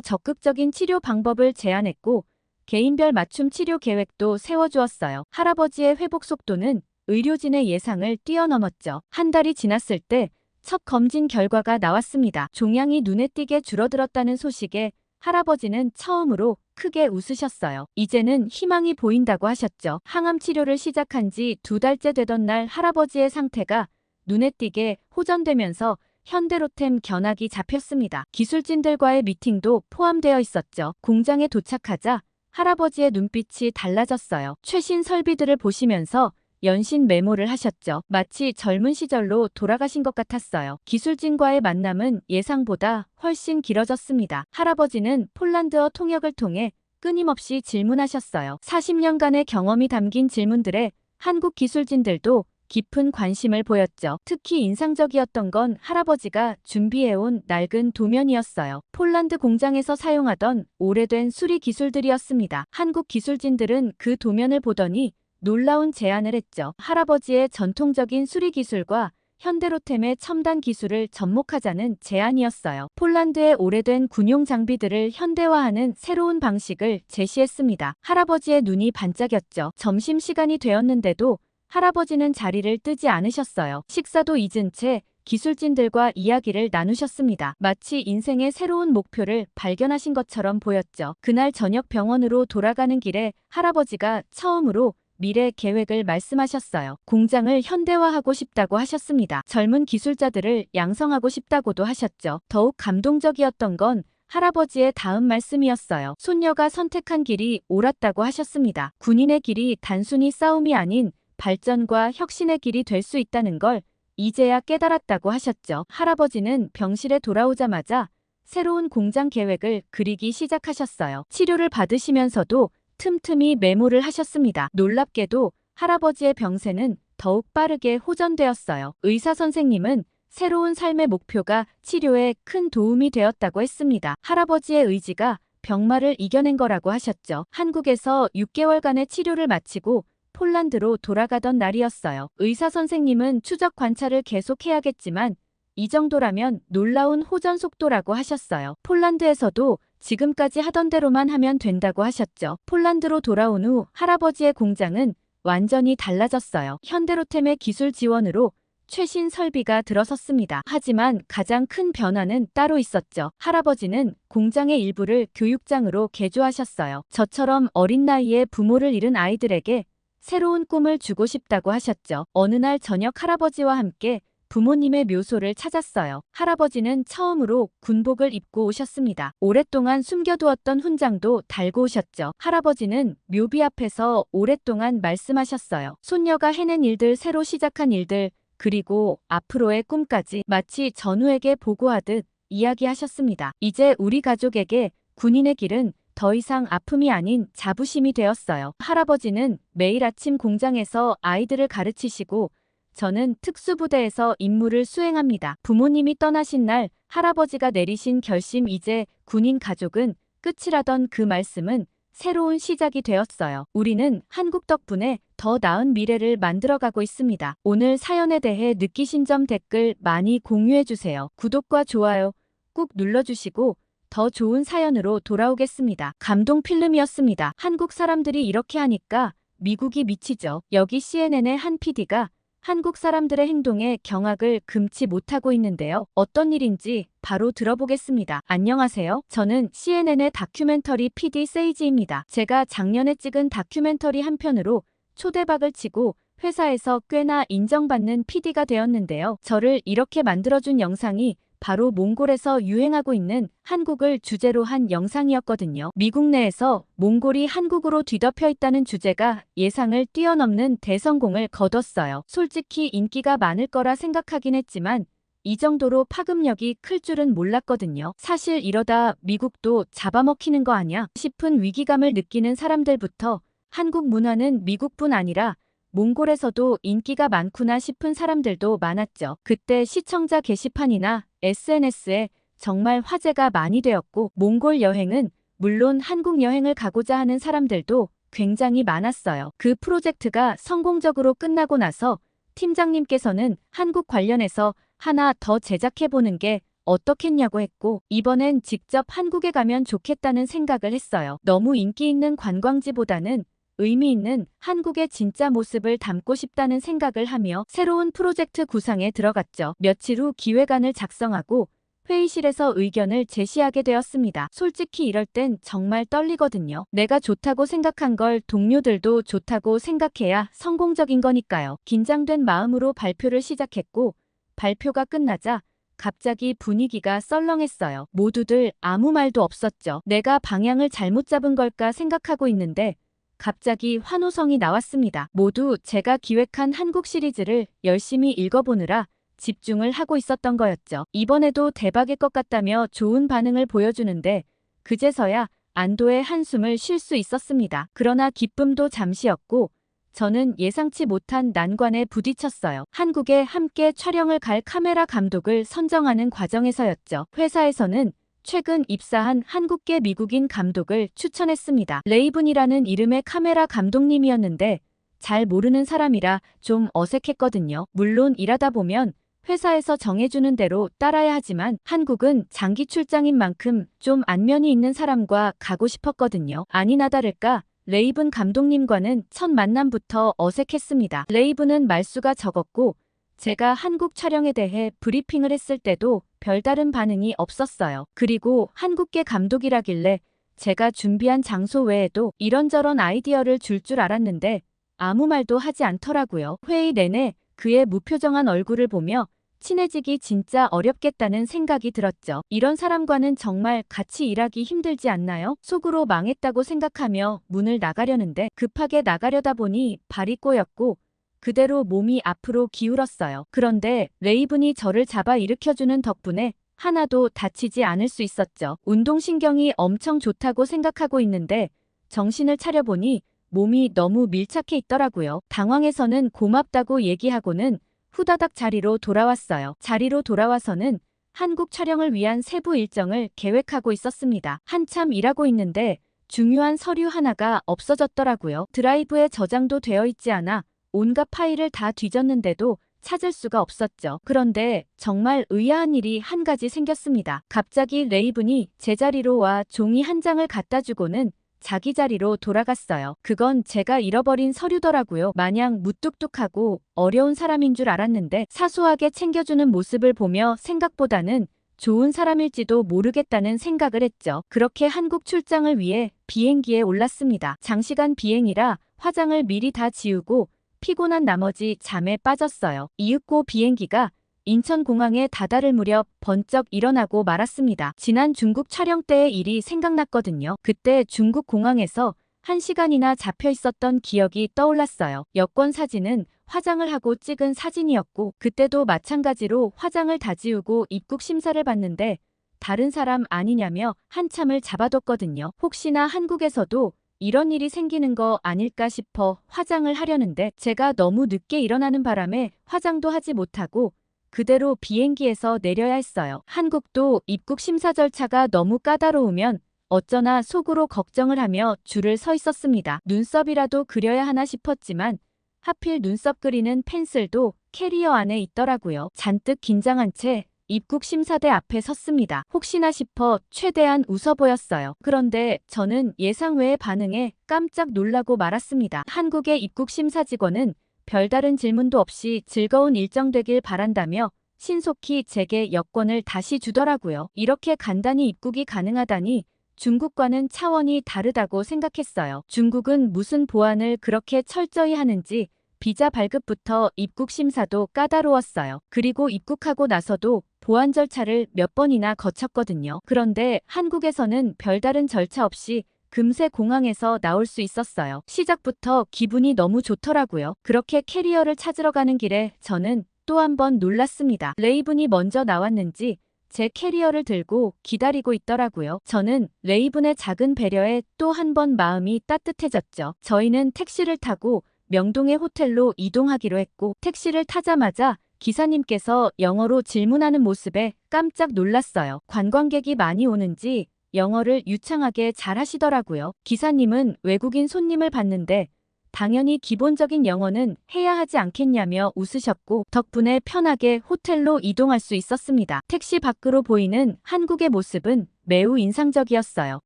적극적인 치료 방법을 제안했고 개인별 맞춤 치료 계획도 세워주었어요. 할아버지의 회복 속도는 의료진의 예상을 뛰어넘었죠. 한 달이 지났을 때 첫 검진 결과가 나왔습니다. 종양이 눈에 띄게 줄어들었다는 소식에 할아버지는 처음으로 크게 웃으셨어요. 이제는 희망이 보인다고 하셨죠. 항암 치료를 시작한 지 2달째 되던 날 할아버지의 상태가 눈에 띄게 호전되면서 현대로템 견학이 잡혔습니다. 기술진들과의 미팅도 포함되어 있었죠. 공장에 도착하자 할아버지의 눈빛이 달라졌어요. 최신 설비들을 보시면서 연신 메모를 하셨죠. 마치 젊은 시절로 돌아가신 것 같았어요. 기술진과의 만남은 예상보다 훨씬 길어졌습니다. 할아버지는 폴란드어 통역을 통해 끊임없이 질문하셨어요. 40년간의 경험이 담긴 질문들에 한국 기술진들도 깊은 관심을 보였죠. 특히 인상적이었던 건 할아버지가 준비해온 낡은 도면이었어요. 폴란드 공장에서 사용하던 오래된 수리 기술들이었습니다. 한국 기술진들은 그 도면을 보더니 놀라운 제안을 했죠. 할아버지의 전통적인 수리 기술과 현대로템의 첨단 기술을 접목하자는 제안이었어요. 폴란드의 오래된 군용 장비들을 현대화하는 새로운 방식을 제시했습니다. 할아버지의 눈이 반짝였죠. 점심시간이 되었는데도 할아버지는 자리를 뜨지 않으셨어요. 식사도 잊은 채 기술진들과 이야기를 나누셨습니다. 마치 인생의 새로운 목표를 발견하신 것처럼 보였죠. 그날 저녁 병원으로 돌아가는 길에 할아버지가 처음으로 미래 계획을 말씀하셨어요. 공장을 현대화하고 싶다고 하셨습니다. 젊은 기술자들을 양성하고 싶다고도 하셨죠. 더욱 감동적이었던 건 할아버지의 다음 말씀이었어요. 손녀가 선택한 길이 옳았다고 하셨습니다. 군인의 길이 단순히 싸움이 아닌 발전과 혁신의 길이 될 수 있다는 걸 이제야 깨달았다고 하셨죠. 할아버지는 병실에 돌아오자마자 새로운 공장 계획을 그리기 시작하셨어요. 치료를 받으시면서도 틈틈이 메모를 하셨습니다. 놀랍게도 할아버지의 병세는 더욱 빠르게 호전되었어요. 의사 선생님은 새로운 삶의 목표가 치료에 큰 도움이 되었다고 했습니다. 할아버지의 의지가 병마를 이겨낸 거라고 하셨죠. 한국에서 6개월간의 치료를 마치고 폴란드로 돌아가던 날이었어요. 의사 선생님은 추적 관찰을 계속해야겠지만 이 정도라면 놀라운 호전 속도라고 하셨어요. 폴란드에서도 지금까지 하던 대로만 하면 된다고 하셨죠. 폴란드로 돌아온 후 할아버지의 공장은 완전히 달라졌어요. 현대로템의 기술 지원으로 최신 설비가 들어섰습니다. 하지만 가장 큰 변화는 따로 있었죠. 할아버지는 공장의 일부를 교육장으로 개조하셨어요. 저처럼 어린 나이에 부모를 잃은 아이들에게 새로운 꿈을 주고 싶다고 하셨죠. 어느 날 저녁 할아버지와 함께 부모님의 묘소를 찾았어요. 할아버지는 처음으로 군복을 입고 오셨습니다. 오랫동안 숨겨두었던 훈장도 달고 오셨죠. 할아버지는 묘비 앞에서 오랫동안 말씀하셨어요. 손녀가 해낸 일들, 새로 시작한 일들, 그리고 앞으로의 꿈까지 마치 전우에게 보고하듯 이야기하셨습니다. 이제 우리 가족에게 군인의 길은 더 이상 아픔이 아닌 자부심이 되었어요. 할아버지는 매일 아침 공장에서 아이들을 가르치시고 저는 특수부대에서 임무를 수행합니다. 부모님이 떠나신 날 할아버지가 내리신 결심, 이제 군인 가족은 끝이라던 그 말씀은 새로운 시작이 되었어요. 우리는 한국 덕분에 더 나은 미래를 만들어가고 있습니다. 오늘 사연에 대해 느끼신 점 댓글 많이 공유해주세요. 구독과 좋아요 꾹 눌러주시고 더 좋은 사연으로 돌아오겠습니다. 감동 필름이었습니다. 한국 사람들이 이렇게 하니까 미국이 미치죠. 여기 CNN의 한 PD가 한국 사람들의 행동에 경악을 금치 못하고 있는데요. 어떤 일인지 바로 들어보겠습니다. 안녕하세요. 저는 CNN의 다큐멘터리 PD 세이지입니다. 제가 작년에 찍은 다큐멘터리 한 편으로 초대박을 치고 회사에서 꽤나 인정받는 PD가 되었는데요. 저를 이렇게 만들어준 영상이 바로 몽골에서 유행하고 있는 한국을 주제로 한 영상이었거든요. 미국 내에서 몽골이 한국으로 뒤덮여 있다는 주제가 예상을 뛰어넘는 대성공을 거뒀어요. 솔직히 인기가 많을 거라 생각하긴 했지만 이 정도로 파급력이 클 줄은 몰랐거든요. 사실 이러다 미국도 잡아먹히는 거 아냐 싶은 위기감을 느끼는 사람들부터 한국 문화는 미국뿐 아니라 몽골에서도 인기가 많구나 싶은 사람들도 많았죠. 그때 시청자 게시판이나 SNS에 정말 화제가 많이 되었고, 몽골 여행은 물론 한국 여행을 가고자 하는 사람들도 굉장히 많았어요. 그 프로젝트가 성공적으로 끝나고 나서 팀장님께서는 한국 관련해서 하나 더 제작해보는 게 어떻겠냐고 했고, 이번엔 직접 한국에 가면 좋겠다는 생각을 했어요. 너무 인기 있는 관광지보다는 의미 있는 한국의 진짜 모습을 담고 싶다는 생각을 하며 새로운 프로젝트 구상에 들어갔죠. 며칠 후 기획안을 작성하고 회의실에서 의견을 제시하게 되었습니다. 솔직히 이럴 땐 정말 떨리거든요. 내가 좋다고 생각한 걸 동료들도 좋다고 생각해야 성공적인 거니까요. 긴장된 마음으로 발표를 시작했고, 발표가 끝나자 갑자기 분위기가 썰렁했어요. 모두들 아무 말도 없었죠. 내가 방향을 잘못 잡은 걸까 생각하고 있는데 갑자기 환호성이 나왔습니다. 모두 제가 기획한 한국 시리즈를 열심히 읽어보느라 집중을 하고 있었던 거였죠. 이번에도 대박일 것 같다며 좋은 반응을 보여주는데 그제서야 안도의 한숨을 쉴 수 있었습니다. 그러나 기쁨도 잠시였고 저는 예상치 못한 난관에 부딪혔어요. 한국에 함께 촬영을 갈 카메라 감독을 선정하는 과정에서였죠. 회사에서는 최근 입사한 한국계 미국인 감독을 추천했습니다. 레이븐이라는 이름의 카메라 감독님이었는데 잘 모르는 사람이라 좀 어색했거든요. 물론 일하다 보면 회사에서 정해주는 대로 따라야 하지만 한국은 장기 출장인 만큼 좀 안면이 있는 사람과 가고 싶었거든요. 아니나 다를까 레이븐 감독님과는 첫 만남부터 어색했습니다. 레이븐은 말수가 적었고 제가 한국 촬영에 대해 브리핑을 했을 때도 별다른 반응이 없었어요. 그리고 한국계 감독이라길래 제가 준비한 장소 외에도 이런저런 아이디어를 줄 알았는데 아무 말도 하지 않더라고요. 회의 내내 그의 무표정한 얼굴을 보며 친해지기 진짜 어렵겠다는 생각이 들었죠. 이런 사람과는 정말 같이 일하기 힘들지 않나요? 속으로 망했다고 생각하며 문을 나가려는데 급하게 나가려다 보니 발이 꼬였고 그대로 몸이 앞으로 기울었어요. 그런데 레이븐이 저를 잡아 일으켜주는 덕분에 하나도 다치지 않을 수 있었죠. 운동신경이 엄청 좋다고 생각하고 있는데 정신을 차려보니 몸이 너무 밀착해 있더라고요. 당황해서는 고맙다고 얘기하고는 후다닥 자리로 돌아왔어요. 자리로 돌아와서는 한국 촬영을 위한 세부 일정을 계획하고 있었습니다. 한참 일하고 있는데 중요한 서류 하나가 없어졌더라고요. 드라이브에 저장도 되어 있지 않아 온갖 파일을 다 뒤졌는데도 찾을 수가 없었죠. 그런데 정말 의아한 일이 한 가지 생겼습니다. 갑자기 레이븐이 제 자리로 와 종이 한 장을 갖다 주고는 자기 자리로 돌아갔어요. 그건 제가 잃어버린 서류더라고요. 마냥 무뚝뚝하고 어려운 사람인 줄 알았는데 사소하게 챙겨주는 모습을 보며 생각보다는 좋은 사람일지도 모르겠다는 생각을 했죠. 그렇게 한국 출장을 위해 비행기에 올랐습니다. 장시간 비행이라 화장을 미리 다 지우고 피곤한 나머지 잠에 빠졌어요. 이윽고 비행기가 인천공항에 다다를 무렵 번쩍 일어나고 말았습니다. 지난 중국 촬영 때의 일이 생각났거든요. 그때 중국 공항에서 1시간이나 잡혀 있었던 기억이 떠올랐어요. 여권 사진은 화장을 하고 찍은 사진이었고 그때도 마찬가지로 화장을 다 지우고 입국 심사를 받는데 다른 사람 아니냐며 한참을 잡아뒀거든요. 혹시나 한국에서도 이런 일이 생기는 거 아닐까 싶어 화장을 하려는데 제가 너무 늦게 일어나는 바람에 화장도 하지 못하고 그대로 비행기에서 내려야 했어요. 한국도 입국 심사 절차가 너무 까다로우면 어쩌나 속으로 걱정을 하며 줄을 서 있었습니다. 눈썹이라도 그려야 하나 싶었지만 하필 눈썹 그리는 펜슬도 캐리어 안에 있더라고요. 잔뜩 긴장한 채 입국 심사대 앞에 섰습니다. 혹시나 싶어 최대한 웃어 보였어요. 그런데 저는 예상 외의 반응에 깜짝 놀라고 말았습니다. 한국의 입국 심사 직원은 별다른 질문도 없이 즐거운 일정 되길 바란다며 신속히 제게 여권을 다시 주더라고요. 이렇게 간단히 입국이 가능하다니 중국과는 차원이 다르다고 생각했어요. 중국은 무슨 보안을 그렇게 철저히 하는지 비자 발급부터 입국 심사도 까다로웠어요. 그리고 입국하고 나서도 보안 절차를 몇 번이나 거쳤거든요. 그런데 한국에서는 별다른 절차 없이 금세 공항에서 나올 수 있었어요. 시작부터 기분이 너무 좋더라고요. 그렇게 캐리어를 찾으러 가는 길에 저는 또 한 번 놀랐습니다. 레이븐이 먼저 나왔는지 제 캐리어를 들고 기다리고 있더라고요. 저는 레이븐의 작은 배려에 또 한 번 마음이 따뜻해졌죠. 저희는 택시를 타고 명동의 호텔로 이동하기로 했고, 택시를 타자마자 기사님께서 영어로 질문하는 모습에 깜짝 놀랐어요. 관광객이 많이 오는지 영어를 유창하게 잘 하시더라고요. 기사님은 외국인 손님을 봤는데 당연히 기본적인 영어는 해야 하지 않겠냐며 웃으셨고, 덕분에 편하게 호텔로 이동할 수 있었습니다. 택시 밖으로 보이는 한국의 모습은 매우 인상적이었어요.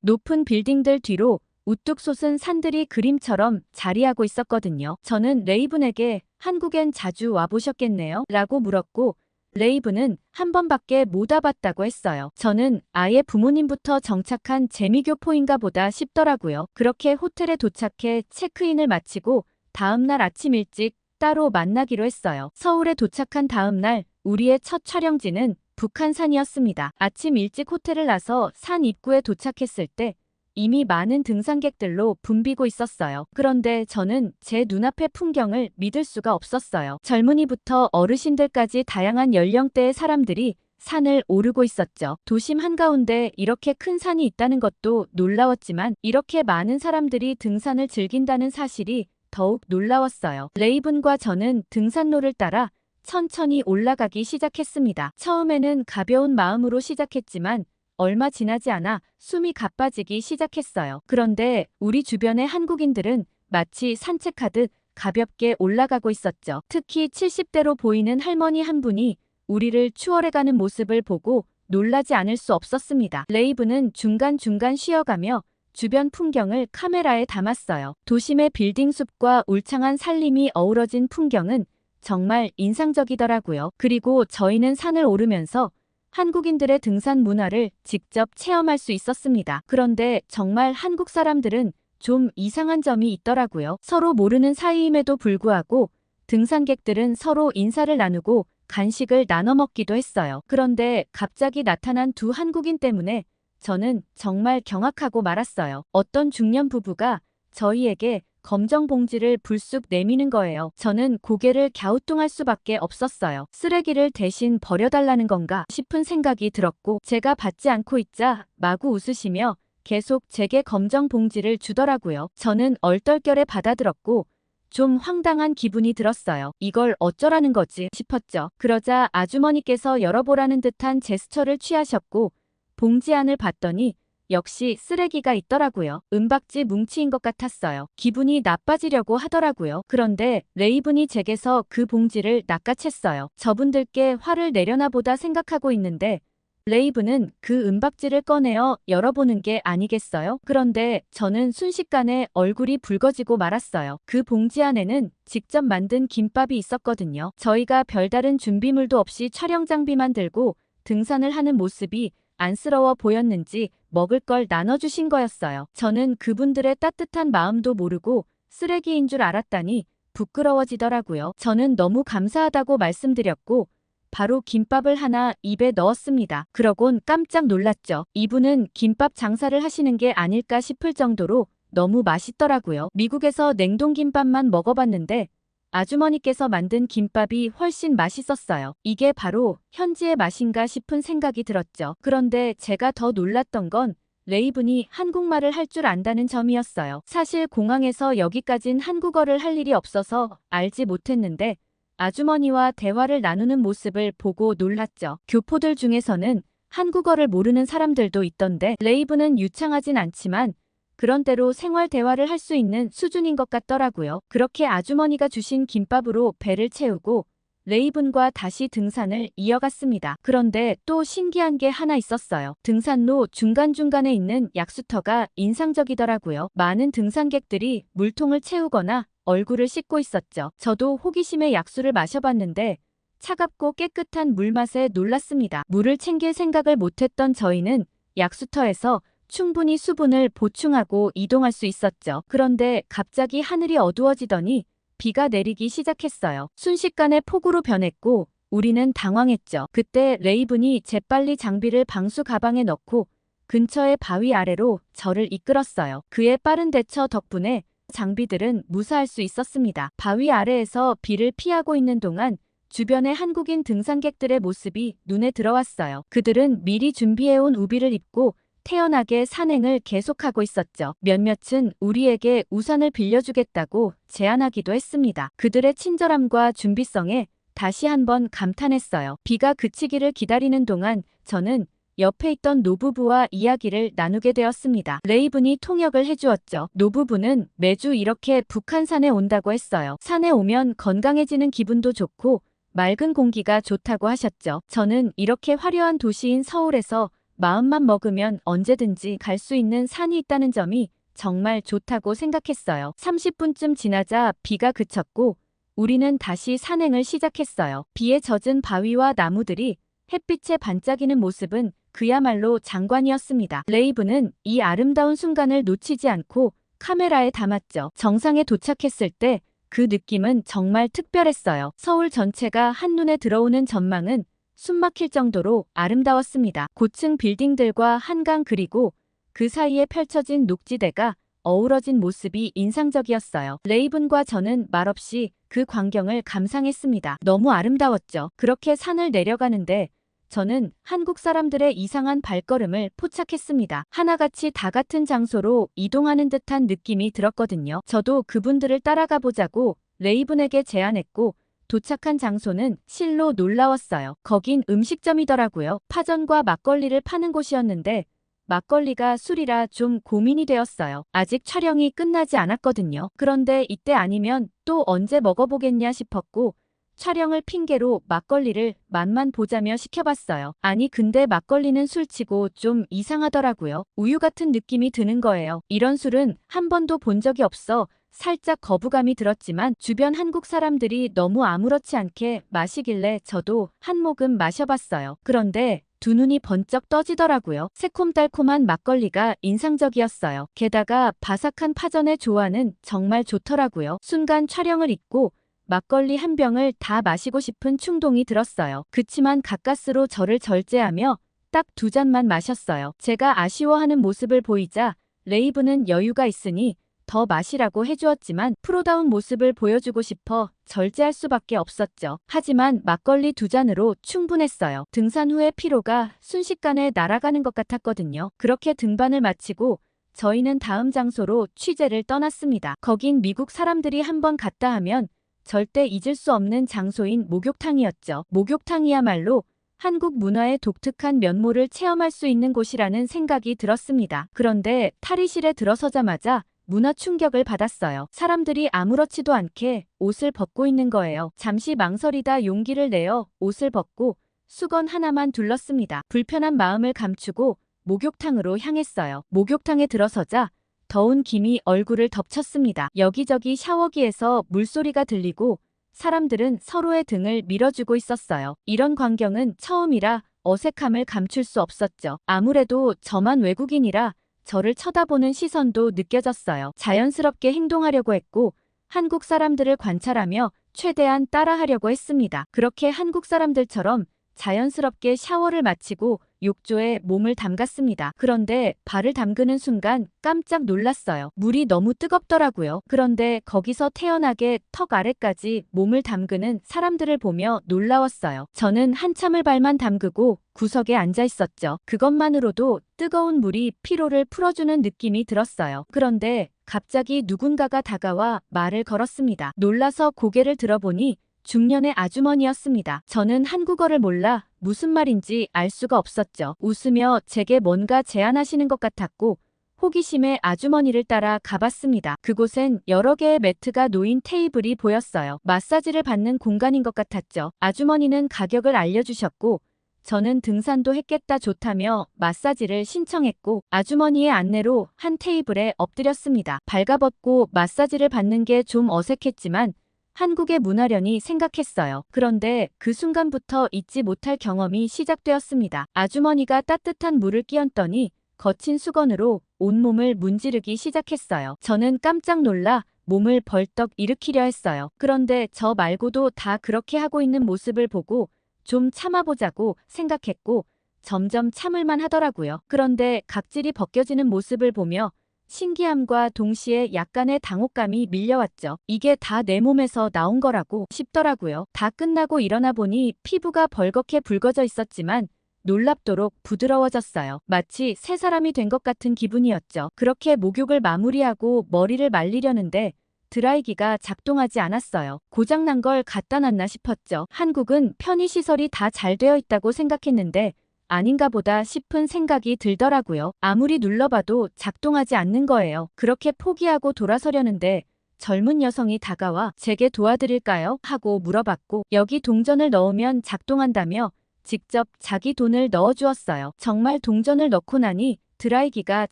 높은 빌딩들 뒤로 우뚝 솟은 산들이 그림처럼 자리하고 있었거든요. 저는 레이븐에게 한국엔 자주 와보셨겠네요? 라고 물었고, 레이븐은 한 번밖에 못 와봤다고 했어요. 저는 아예 부모님부터 정착한 재미교포인가 보다 싶더라고요. 그렇게 호텔에 도착해 체크인을 마치고 다음날 아침 일찍 따로 만나기로 했어요. 서울에 도착한 다음날 우리의 첫 촬영지는 북한산이었습니다. 아침 일찍 호텔을 나서 산 입구에 도착했을 때 이미 많은 등산객들로 붐비고 있었어요. 그런데 저는 제 눈앞의 풍경을 믿을 수가 없었어요. 젊은이부터 어르신들까지 다양한 연령대의 사람들이 산을 오르고 있었죠. 도심 한가운데 이렇게 큰 산이 있다는 것도 놀라웠지만, 이렇게 많은 사람들이 등산을 즐긴다는 사실이 더욱 놀라웠어요. 레이븐과 저는 등산로를 따라 천천히 올라가기 시작했습니다. 처음에는 가벼운 마음으로 시작했지만 얼마 지나지 않아 숨이 가빠지기 시작했어요. 그런데 우리 주변의 한국인들은 마치 산책하듯 가볍게 올라가고 있었죠. 특히 70대로 보이는 할머니 한 분이 우리를 추월해가는 모습을 보고 놀라지 않을 수 없었습니다. 레이븐은 중간중간 쉬어가며 주변 풍경을 카메라에 담았어요. 도심의 빌딩 숲과 울창한 산림이 어우러진 풍경은 정말 인상적이더라고요. 그리고 저희는 산을 오르면서 한국인들의 등산 문화를 직접 체험할 수 있었습니다. 그런데 정말 한국 사람들은 좀 이상한 점이 있더라고요. 서로 모르는 사이임에도 불구하고 등산객들은 서로 인사를 나누고 간식을 나눠 먹기도 했어요. 그런데 갑자기 나타난 두 한국인 때문에 저는 정말 경악하고 말았어요. 어떤 중년 부부가 저희에게 검정 봉지를 불쑥 내미는 거예요. 저는 고개를 갸우뚱할 수밖에 없었어요. 쓰레기를 대신 버려달라는 건가 싶은 생각이 들었고, 제가 받지 않고 있자 마구 웃으시며 계속 제게 검정 봉지를 주더라고요. 저는 얼떨결에 받아들었고 좀 황당한 기분이 들었어요. 이걸 어쩌라는 거지 싶었죠. 그러자 아주머니께서 열어보라는 듯한 제스처를 취하셨고, 봉지 안을 봤더니 역시 쓰레기가 있더라고요. 은박지 뭉치인 것 같았어요. 기분이 나빠지려고 하더라고요. 그런데 레이븐이 제게서 그 봉지를 낚아챘어요. 저분들께 화를 내려나 보다 생각하고 있는데 레이븐은 그 은박지를 꺼내어 열어보는 게 아니겠어요? 그런데 저는 순식간에 얼굴이 붉어지고 말았어요. 그 봉지 안에는 직접 만든 김밥이 있었거든요. 저희가 별다른 준비물도 없이 촬영 장비만 들고 등산을 하는 모습이 안쓰러워 보였는지 먹을 걸 나눠주신 거였어요. 저는 그분들의 따뜻한 마음도 모르고 쓰레기인 줄 알았다니 부끄러워지더라고요. 저는 너무 감사하다고 말씀드렸고 바로 김밥을 하나 입에 넣었습니다. 그러곤 깜짝 놀랐죠. 이분은 김밥 장사를 하시는 게 아닐까 싶을 정도로 너무 맛있더라고요. 미국에서 냉동김밥만 먹어봤는데 아주머니께서 만든 김밥이 훨씬 맛있었어요. 이게 바로 현지의 맛인가 싶은 생각이 들었죠. 그런데 제가 더 놀랐던 건 레이븐이 한국말을 할 줄 안다는 점이었어요. 사실 공항에서 여기까진 한국어를 할 일이 없어서 알지 못했는데 아주머니와 대화를 나누는 모습을 보고 놀랐죠. 교포들 중에서는 한국어를 모르는 사람들도 있던데 레이븐은 유창하진 않지만 그런 대로 생활 대화를 할 수 있는 수준인 것 같더라고요. 그렇게 아주머니가 주신 김밥으로 배를 채우고 레이븐과 다시 등산을 이어갔습니다. 그런데 또 신기한 게 하나 있었어요. 등산로 중간중간에 있는 약수터가 인상적이더라고요. 많은 등산객들이 물통을 채우거나 얼굴을 씻고 있었죠. 저도 호기심에 약수를 마셔봤는데 차갑고 깨끗한 물맛에 놀랐습니다. 물을 챙길 생각을 못했던 저희는 약수터에서 충분히 수분을 보충하고 이동할 수 있었죠. 그런데 갑자기 하늘이 어두워지더니 비가 내리기 시작했어요. 순식간에 폭우로 변했고 우리는 당황했죠. 그때 레이븐이 재빨리 장비를 방수 가방에 넣고 근처의 바위 아래로 저를 이끌었어요. 그의 빠른 대처 덕분에 장비들은 무사할 수 있었습니다. 바위 아래에서 비를 피하고 있는 동안 주변의 한국인 등산객들의 모습이 눈에 들어왔어요. 그들은 미리 준비해온 우비를 입고 태연하게 산행을 계속하고 있었죠. 몇몇은 우리에게 우산을 빌려주겠다고 제안하기도 했습니다. 그들의 친절함과 준비성에 다시 한번 감탄했어요. 비가 그치기를 기다리는 동안 저는 옆에 있던 노부부와 이야기를 나누게 되었습니다. 레이븐이 통역을 해주었죠. 노부부는 매주 이렇게 북한산에 온다고 했어요. 산에 오면 건강해지는 기분도 좋고 맑은 공기가 좋다고 하셨죠. 저는 이렇게 화려한 도시인 서울에서 마음만 먹으면 언제든지 갈 수 있는 산이 있다는 점이 정말 좋다고 생각했어요. 30분쯤 지나자 비가 그쳤고 우리는 다시 산행을 시작했어요. 비에 젖은 바위와 나무들이 햇빛에 반짝이는 모습은 그야말로 장관이었습니다. 레이븐은 이 아름다운 순간을 놓치지 않고 카메라에 담았죠. 정상에 도착했을 때 그 느낌은 정말 특별했어요. 서울 전체가 한눈에 들어오는 전망은 숨막힐 정도로 아름다웠습니다. 고층 빌딩들과 한강 그리고 그 사이에 펼쳐진 녹지대가 어우러진 모습이 인상적이었어요. 레이븐과 저는 말없이 그 광경을 감상했습니다. 너무 아름다웠죠. 그렇게 산을 내려가는데 저는 한국 사람들의 이상한 발걸음을 포착했습니다. 하나같이 다 같은 장소로 이동하는 듯한 느낌이 들었거든요. 저도 그분들을 따라가 보자고 레이븐에게 제안했고 도착한 장소는 실로 놀라웠어요. 거긴 음식점이더라고요. 파전과 막걸리를 파는 곳이었는데 막걸리가 술이라 좀 고민이 되었어요. 아직 촬영이 끝나지 않았거든요. 그런데 이때 아니면 또 언제 먹어보겠냐 싶었고 촬영을 핑계로 막걸리를 맛만 보자며 시켜봤어요. 아니 근데 막걸리는 술치고 좀 이상하더라고요. 우유 같은 느낌이 드는 거예요. 이런 술은 한 번도 본 적이 없어 살짝 거부감이 들었지만 주변 한국 사람들이 너무 아무렇지 않게 마시길래 저도 한 모금 마셔봤어요. 그런데 두 눈이 번쩍 떠지더라고요. 새콤달콤한 막걸리가 인상적이었어요. 게다가 바삭한 파전의 조화는 정말 좋더라고요. 순간 촬영을 잊고 막걸리 한 병을 다 마시고 싶은 충동이 들었어요. 그치만 가까스로 저를 절제하며 딱 두 잔만 마셨어요. 제가 아쉬워하는 모습을 보이자 레이븐은 여유가 있으니 더 마시라고 해주었지만 프로다운 모습을 보여주고 싶어 절제할 수밖에 없었죠. 하지만 막걸리 두 잔으로 충분했어요. 등산 후의 피로가 순식간에 날아가는 것 같았거든요. 그렇게 등반을 마치고 저희는 다음 장소로 취재를 떠났습니다. 거긴 미국 사람들이 한번 갔다 하면 절대 잊을 수 없는 장소인 목욕탕이었죠. 목욕탕이야말로 한국 문화의 독특한 면모를 체험할 수 있는 곳이라는 생각이 들었습니다. 그런데 탈의실에 들어서자마자 문화 충격을 받았어요. 사람들이 아무렇지도 않게 옷을 벗고 있는 거예요. 잠시 망설이다 용기를 내어 옷을 벗고 수건 하나만 둘렀습니다. 불편한 마음을 감추고 목욕탕으로 향했어요. 목욕탕에 들어서자 더운 김이 얼굴을 덮쳤습니다. 여기저기 샤워기에서 물소리가 들리고 사람들은 서로의 등을 밀어주고 있었어요. 이런 광경은 처음이라 어색함을 감출 수 없었죠. 아무래도 저만 외국인이라 저를 쳐다보는 시선도 느껴졌어요. 자연스럽게 행동하려고 했고 한국 사람들을 관찰하며 최대한 따라하려고 했습니다. 그렇게 한국 사람들처럼 자연스럽게 샤워를 마치고 욕조에 몸을 담갔습니다. 그런데 발을 담그는 순간 깜짝 놀랐어요. 물이 너무 뜨겁더라고요. 그런데 거기서 태연하게 턱 아래까지 몸을 담그는 사람들을 보며 놀라웠어요. 저는 한참을 발만 담그고 구석에 앉아 있었죠. 그것만으로도 뜨거운 물이 피로를 풀어주는 느낌이 들었어요. 그런데 갑자기 누군가가 다가와 말을 걸었습니다. 놀라서 고개를 들어보니 중년의 아주머니였습니다. 저는 한국어를 몰라 무슨 말인지 알 수가 없었죠. 웃으며 제게 뭔가 제안하시는 것 같았고 호기심에 아주머니를 따라 가봤습니다. 그곳엔 여러 개의 매트가 놓인 테이블이 보였어요. 마사지를 받는 공간인 것 같았죠. 아주머니는 가격을 알려주셨고 저는 등산도 했겠다 좋다며 마사지를 신청했고 아주머니의 안내로 한 테이블에 엎드렸습니다. 발가벗고 마사지를 받는 게 좀 어색했지만 한국의 문화련이 생각했어요. 그런데 그 순간부터 잊지 못할 경험이 시작되었습니다. 아주머니가 따뜻한 물을 끼얹더니 거친 수건으로 온몸을 문지르기 시작했어요. 저는 깜짝 놀라 몸을 벌떡 일으키려 했어요. 그런데 저 말고도 다 그렇게 하고 있는 모습을 보고 좀 참아보자고 생각했고 점점 참을만 하더라고요. 그런데 각질이 벗겨지는 모습을 보며 신기함과 동시에 약간의 당혹감이 밀려왔죠. 이게 다 내 몸에서 나온 거라고 싶더라고요. 다 끝나고 일어나 보니 피부가 벌겋게 붉어져 있었지만 놀랍도록 부드러워졌어요. 마치 새 사람이 된 것 같은 기분이었죠. 그렇게 목욕을 마무리하고 머리를 말리려는데 드라이기가 작동하지 않았어요. 고장난 걸 갖다 놨나 싶었죠. 한국은 편의시설이 다 잘 되어 있다고 생각했는데 아닌가 보다 싶은 생각이 들더라고요. 아무리 눌러봐도 작동하지 않는 거예요. 그렇게 포기하고 돌아서려는데 젊은 여성이 다가와 제게 도와드릴까요? 하고 물어봤고 여기 동전을 넣으면 작동한다며 직접 자기 돈을 넣어주었어요. 정말 동전을 넣고 나니 드라이기가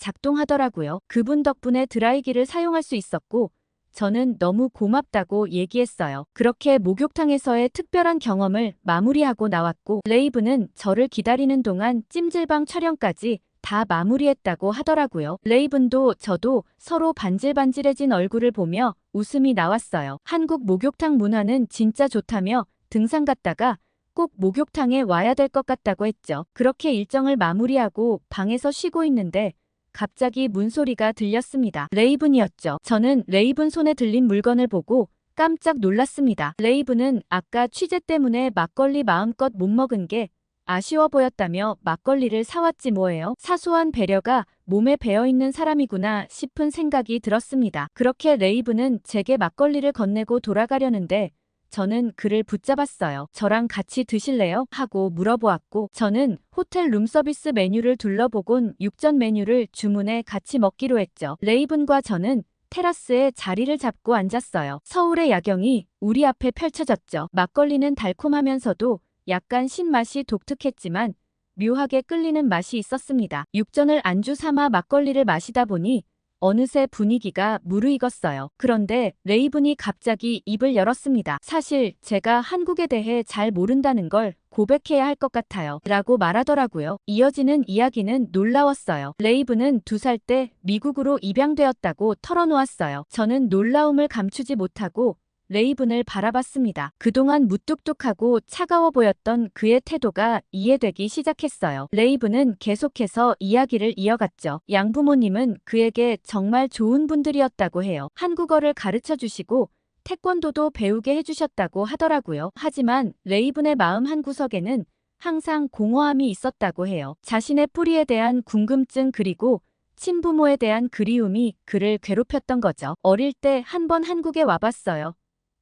작동하더라고요. 그분 덕분에 드라이기를 사용할 수 있었고 저는 너무 고맙다고 얘기했어요. 그렇게 목욕탕에서의 특별한 경험을 마무리하고 나왔고 레이브는 저를 기다리는 동안 찜질방 촬영까지 다 마무리했다고 하더라고요. 레이븐도 저도 서로 반질반질해진 얼굴을 보며 웃음이 나왔어요. 한국 목욕탕 문화는 진짜 좋다며 등산 갔다가 꼭 목욕탕에 와야 될 것 같다고 했죠. 그렇게 일정을 마무리하고 방에서 쉬고 있는데 갑자기 문소리가 들렸습니다. 레이븐이었죠. 저는 레이븐 손에 들린 물건을 보고 깜짝 놀랐습니다. 레이븐은 아까 취재 때문에 막걸리 마음껏 못 먹은 게 아쉬워 보였다며 막걸리를 사왔지 뭐예요. 사소한 배려가 몸에 배어있는 사람이구나 싶은 생각이 들었습니다. 그렇게 레이븐은 제게 막걸리를 건네고 돌아가려는데 저는 그를 붙잡았어요. 저랑 같이 드실래요? 하고 물어보았고 저는 호텔 룸서비스 메뉴를 둘러보곤 육전 메뉴를 주문해 같이 먹기로 했죠. 레이븐과 저는 테라스에 자리를 잡고 앉았어요. 서울의 야경이 우리 앞에 펼쳐졌죠. 막걸리는 달콤하면서도 약간 신맛이 독특했지만 묘하게 끌리는 맛이 있었습니다. 육전을 안주 삼아 막걸리를 마시다 보니 어느새 분위기가 무르익었어요. 그런데 레이븐이 갑자기 입을 열었습니다. 사실 제가 한국에 대해 잘 모른다는 걸 고백해야 할 것 같아요. 라고 말하더라고요. 이어지는 이야기는 놀라웠어요. 레이븐은 2살 때 미국으로 입양되었다고 털어놓았어요. 저는 놀라움을 감추지 못하고 레이븐을 바라봤습니다. 그동안 무뚝뚝하고 차가워 보였던 그의 태도가 이해되기 시작했어요. 레이븐은 계속해서 이야기를 이어갔죠. 양부모님은 그에게 정말 좋은 분들이었다고 해요. 한국어를 가르쳐 주시고 태권도도 배우게 해주셨다고 하더라고요. 하지만 레이븐의 마음 한구석에는 항상 공허함이 있었다고 해요. 자신의 뿌리에 대한 궁금증 그리고 친부모에 대한 그리움이 그를 괴롭혔던 거죠. 어릴 때 한 번 한국에 와봤어요.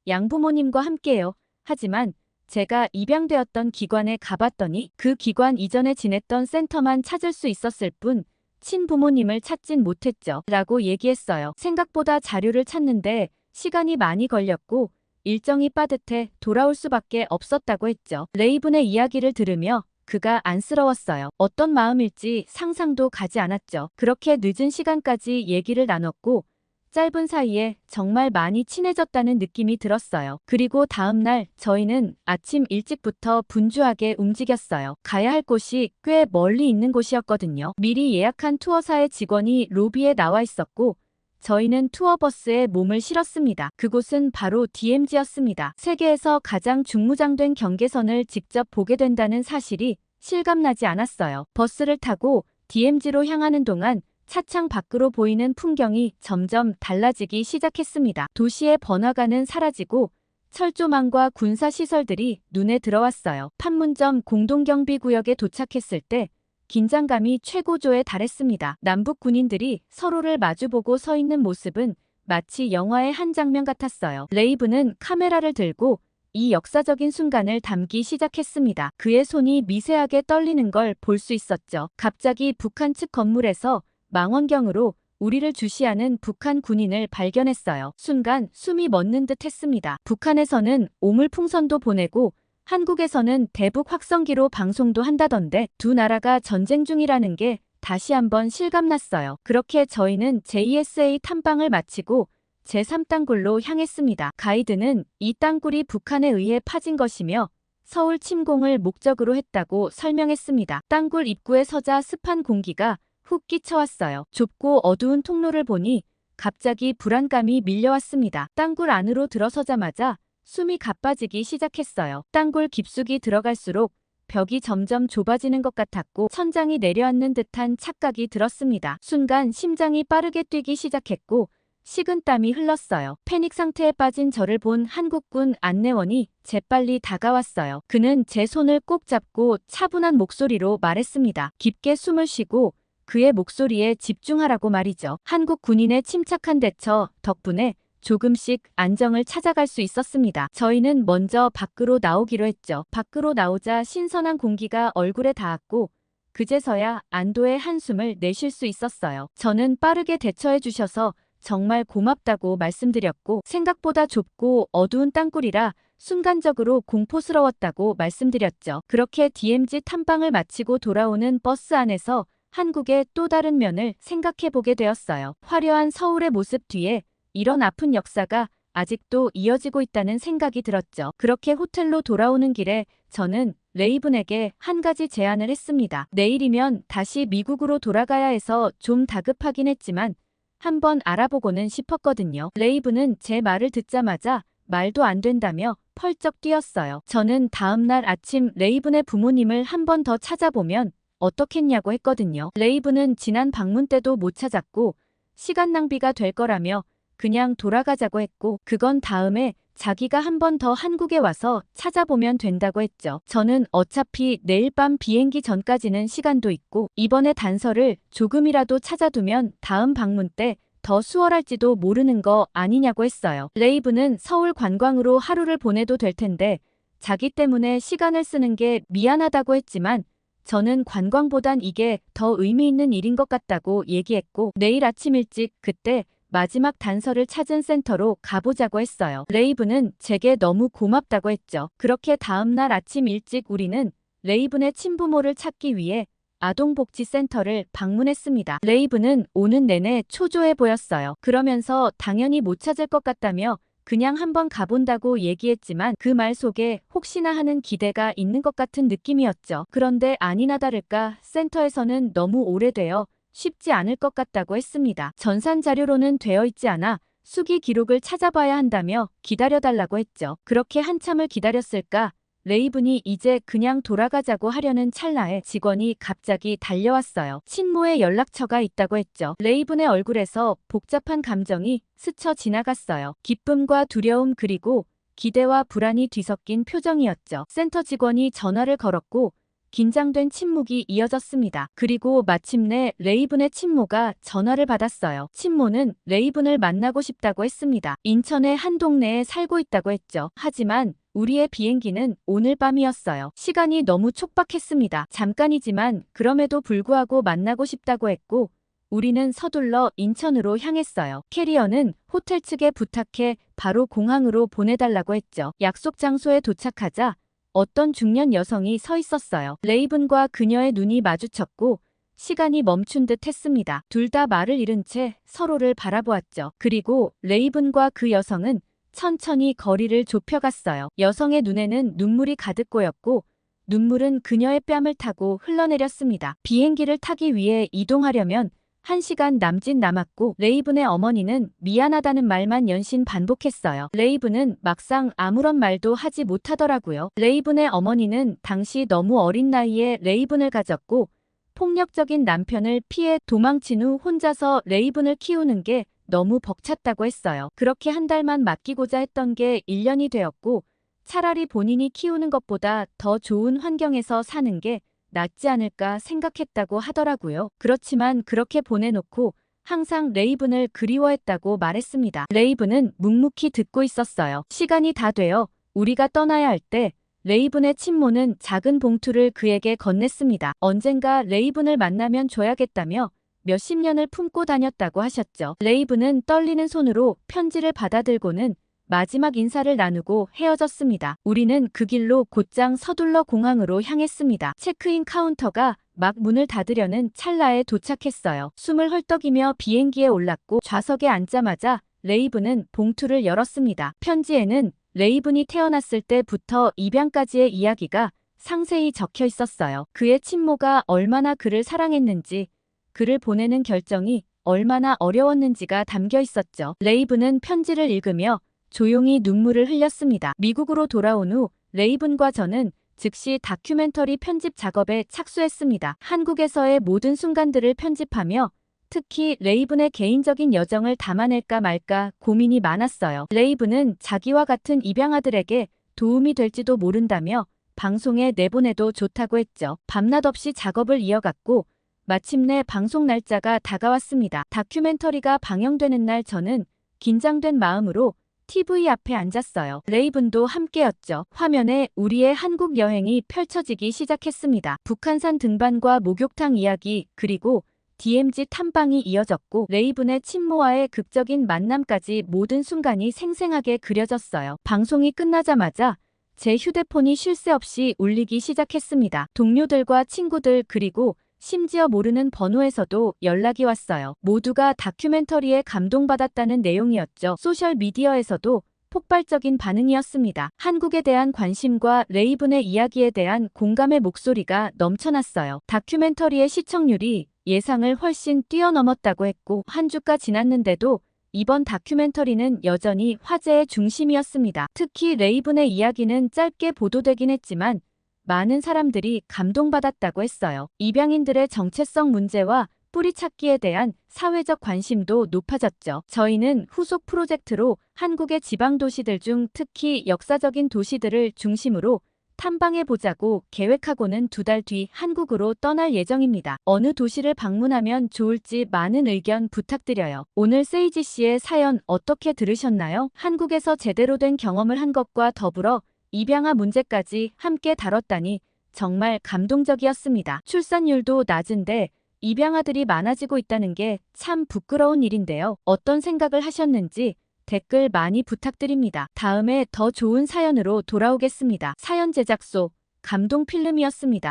양부모님과 함께요. 하지만 제가 입양되었던 기관에 가봤더니 그 기관 이전에 지냈던 센터만 찾을 수 있었을 뿐 친부모님을 찾진 못했죠. 라고 얘기했어요. 생각보다 자료를 찾는데 시간이 많이 걸렸고 일정이 빠듯해 돌아올 수밖에 없었다고 했죠. 레이븐의 이야기를 들으며 그가 안쓰러웠어요. 어떤 마음일지 상상도 가지 않았죠. 그렇게 늦은 시간까지 얘기를 나눴고 짧은 사이에 정말 많이 친해졌다는 느낌이 들었어요. 그리고 다음 날 저희는 아침 일찍부터 분주하게 움직였어요. 가야 할 곳이 꽤 멀리 있는 곳이었거든요. 미리 예약한 투어사의 직원이 로비에 나와 있었고 저희는 투어버스에 몸을 실었습니다. 그곳은 바로 DMZ였습니다. 세계에서 가장 중무장된 경계선을 직접 보게 된다는 사실이 실감나지 않았어요. 버스를 타고 DMZ로 향하는 동안 차창 밖으로 보이는 풍경이 점점 달라지기 시작했습니다. 도시의 번화가는 사라지고 철조망과 군사시설들이 눈에 들어왔어요. 판문점 공동경비구역에 도착했을 때 긴장감이 최고조에 달했습니다. 남북 군인들이 서로를 마주보고 서 있는 모습은 마치 영화의 한 장면 같았어요. 레이븐은 카메라를 들고 이 역사적인 순간을 담기 시작했습니다. 그의 손이 미세하게 떨리는 걸 볼 수 있었죠. 갑자기 북한 측 건물에서 망원경으로 우리를 주시하는 북한 군인을 발견했어요. 순간 숨이 멎는 듯 했습니다. 북한에서는 오물풍선도 보내고 한국에서는 대북 확성기로 방송도 한다던데 두 나라가 전쟁 중이라는 게 다시 한번 실감났어요. 그렇게 저희는 JSA 탐방을 마치고 제3땅굴로 향했습니다. 가이드는 이 땅굴이 북한에 의해 파진 것이며 서울 침공을 목적으로 했다고 설명했습니다. 땅굴 입구에 서자 습한 공기가 훅 끼쳐왔어요. 좁고 어두운 통로를 보니 갑자기 불안감이 밀려왔습니다. 땅굴 안으로 들어서자마자 숨이 가빠지기 시작했어요. 땅굴 깊숙이 들어갈수록 벽이 점점 좁아지는 것 같았고 천장이 내려앉는 듯한 착각이 들었습니다. 순간 심장이 빠르게 뛰기 시작했고 식은땀이 흘렀어요. 패닉 상태에 빠진 저를 본 한국군 안내원이 재빨리 다가왔어요. 그는 제 손을 꼭 잡고 차분한 목소리로 말했습니다. 깊게 숨을 쉬고 그의 목소리에 집중하라고 말이죠. 한국 군인의 침착한 대처 덕분에 조금씩 안정을 찾아갈 수 있었습니다. 저희는 먼저 밖으로 나오기로 했죠. 밖으로 나오자 신선한 공기가 얼굴에 닿았고 그제서야 안도의 한숨을 내쉴 수 있었어요. 저는 빠르게 대처해 주셔서 정말 고맙다고 말씀드렸고 생각보다 좁고 어두운 땅굴이라 순간적으로 공포스러웠다고 말씀드렸죠. 그렇게 DMZ 탐방을 마치고 돌아오는 버스 안에서 한국의 또 다른 면을 생각해보게 되었어요. 화려한 서울의 모습 뒤에 이런 아픈 역사가 아직도 이어지고 있다는 생각이 들었죠. 그렇게 호텔로 돌아오는 길에 저는 레이븐에게 한 가지 제안을 했습니다. 내일이면 다시 미국으로 돌아가야 해서 좀 다급하긴 했지만 한번 알아보고는 싶었거든요. 레이븐은 제 말을 듣자마자 말도 안 된다며 펄쩍 뛰었어요. 저는 다음날 아침 레이븐의 부모님을 한 번 더 찾아보면 어떻겠냐고 했거든요. 레이븐은 지난 방문 때도 못 찾았고 시간 낭비가 될 거라며 그냥 돌아가자고 했고 그건 다음에 자기가 한 번 더 한국에 와서 찾아보면 된다고 했죠. 저는 어차피 내일 밤 비행기 전까지는 시간도 있고 이번에 단서를 조금이라도 찾아두면 다음 방문 때 더 수월할지도 모르는 거 아니냐고 했어요. 레이븐은 서울 관광으로 하루를 보내도 될 텐데 자기 때문에 시간을 쓰는 게 미안하다고 했지만 저는 관광보단 이게 더 의미 있는 일인 것 같다고 얘기했고 내일 아침 일찍 그때 마지막 단서를 찾은 센터로 가보자고 했어요. 레이븐은 제게 너무 고맙다고 했죠. 그렇게 다음날 아침 일찍 우리는 레이븐의 친부모를 찾기 위해 아동복지센터를 방문했습니다. 레이븐은 오는 내내 초조해 보였어요. 그러면서 당연히 못 찾을 것 같다며 그냥 한번 가본다고 얘기했지만 그 말 속에 혹시나 하는 기대가 있는 것 같은 느낌이었죠. 그런데 아니나 다를까 센터에서는 너무 오래되어 쉽지 않을 것 같다고 했습니다. 전산 자료로는 되어 있지 않아 수기 기록을 찾아봐야 한다며 기다려달라고 했죠. 그렇게 한참을 기다렸을까? 레이븐이 이제 그냥 돌아가자고 하려는 찰나에 직원이 갑자기 달려왔어요. 친모의 연락처가 있다고 했죠. 레이븐의 얼굴에서 복잡한 감정이 스쳐 지나갔어요. 기쁨과 두려움 그리고 기대와 불안이 뒤섞인 표정이었죠. 센터 직원이 전화를 걸었고 긴장된 침묵이 이어졌습니다. 그리고 마침내 레이븐의 친모가 전화를 받았어요. 친모는 레이븐을 만나고 싶다고 했습니다. 인천의 한 동네에 살고 있다고 했죠. 하지만 우리의 비행기는 오늘 밤이었어요. 시간이 너무 촉박했습니다. 잠깐이지만 그럼에도 불구하고 만나고 싶다고 했고 우리는 서둘러 인천으로 향했어요. 캐리어는 호텔 측에 부탁해 바로 공항으로 보내달라고 했죠. 약속 장소에 도착하자 어떤 중년 여성이 서 있었어요. 레이븐과 그녀의 눈이 마주쳤고 시간이 멈춘 듯 했습니다. 둘 다 말을 잃은 채 서로를 바라보았죠. 그리고 레이븐과 그 여성은 천천히 거리를 좁혀갔어요. 여성의 눈에는 눈물이 가득 고였고 눈물은 그녀의 뺨을 타고 흘러내렸습니다. 비행기를 타기 위해 이동하려면 1시간 남짓 남았고 레이븐의 어머니는 미안하다는 말만 연신 반복했어요. 레이븐은 막상 아무런 말도 하지 못하더라고요. 레이븐의 어머니는 당시 너무 어린 나이에 레이븐을 가졌고 폭력적인 남편을 피해 도망친 후 혼자서 레이븐을 키우는 게 너무 벅찼다고 했어요. 그렇게 한 달만 맡기고자 했던 게 1년이 되었고 차라리 본인이 키우는 것보다 더 좋은 환경에서 사는 게 낫지 않을까 생각했다고 하더라고요. 그렇지만 그렇게 보내놓고 항상 레이븐을 그리워했다고 말했습니다. 레이븐은 묵묵히 듣고 있었어요. 시간이 다 되어 우리가 떠나야 할 때 레이븐의 친모는 작은 봉투를 그에게 건넸습니다. 언젠가 레이븐을 만나면 줘야겠다며 몇십 년을 품고 다녔다고 하셨죠. 레이븐은 떨리는 손으로 편지를 받아들고는 마지막 인사를 나누고 헤어졌습니다. 우리는 그 길로 곧장 서둘러 공항으로 향했습니다. 체크인 카운터가 막 문을 닫으려는 찰나에 도착했어요. 숨을 헐떡이며 비행기에 올랐고 좌석에 앉자마자 레이븐은 봉투를 열었습니다. 편지에는 레이븐이 태어났을 때부터 입양까지의 이야기가 상세히 적혀 있었어요. 그의 친모가 얼마나 그를 사랑했는지, 그를 보내는 결정이 얼마나 어려웠는지가 담겨 있었죠. 레이븐은 편지를 읽으며 조용히 눈물을 흘렸습니다. 미국으로 돌아온 후 레이븐과 저는 즉시 다큐멘터리 편집 작업에 착수했습니다. 한국에서의 모든 순간들을 편집하며 특히 레이븐의 개인적인 여정을 담아낼까 말까 고민이 많았어요. 레이븐은 자기와 같은 입양아들에게 도움이 될지도 모른다며 방송에 내보내도 좋다고 했죠. 밤낮 없이 작업을 이어갔고 마침내 방송 날짜가 다가왔습니다. 다큐멘터리가 방영되는 날 저는 긴장된 마음으로 TV 앞에 앉았어요. 레이븐도 함께였죠. 화면에 우리의 한국 여행이 펼쳐지기 시작했습니다. 북한산 등반과 목욕탕 이야기 그리고 DMZ 탐방이 이어졌고 레이븐의 친모와의 극적인 만남까지 모든 순간이 생생하게 그려졌어요. 방송이 끝나자마자 제 휴대폰이 쉴 새 없이 울리기 시작했습니다. 동료들과 친구들 그리고 심지어 모르는 번호에서도 연락이 왔어요. 모두가 다큐멘터리에 감동받았다는 내용이었죠. 소셜미디어에서도 폭발적인 반응이었습니다. 한국에 대한 관심과 레이븐의 이야기에 대한 공감의 목소리가 넘쳐났어요. 다큐멘터리의 시청률이 예상을 훨씬 뛰어넘었다고 했고 한 주가 지났는데도 이번 다큐멘터리는 여전히 화제의 중심이었습니다. 특히 레이븐의 이야기는 짧게 보도되긴 했지만 많은 사람들이 감동받았다고 했어요. 입양인들의 정체성 문제와 뿌리찾기에 대한 사회적 관심도 높아졌죠. 저희는 후속 프로젝트로 한국의 지방 도시들 중 특히 역사적인 도시들을 중심으로 탐방해보자고 계획하고는 2달 뒤 한국으로 떠날 예정입니다. 어느 도시를 방문하면 좋을지 많은 의견 부탁드려요. 오늘 세이지 씨의 사연 어떻게 들으셨나요? 한국에서 제대로 된 경험을 한 것과 더불어 입양아 문제까지 함께 다뤘다니 정말 감동적이었습니다. 출산율도 낮은데 입양아들이 많아지고 있다는 게 참 부끄러운 일인데요. 어떤 생각을 하셨는지 댓글 많이 부탁드립니다. 다음에 더 좋은 사연으로 돌아오겠습니다. 사연 제작소 감동필름이었습니다.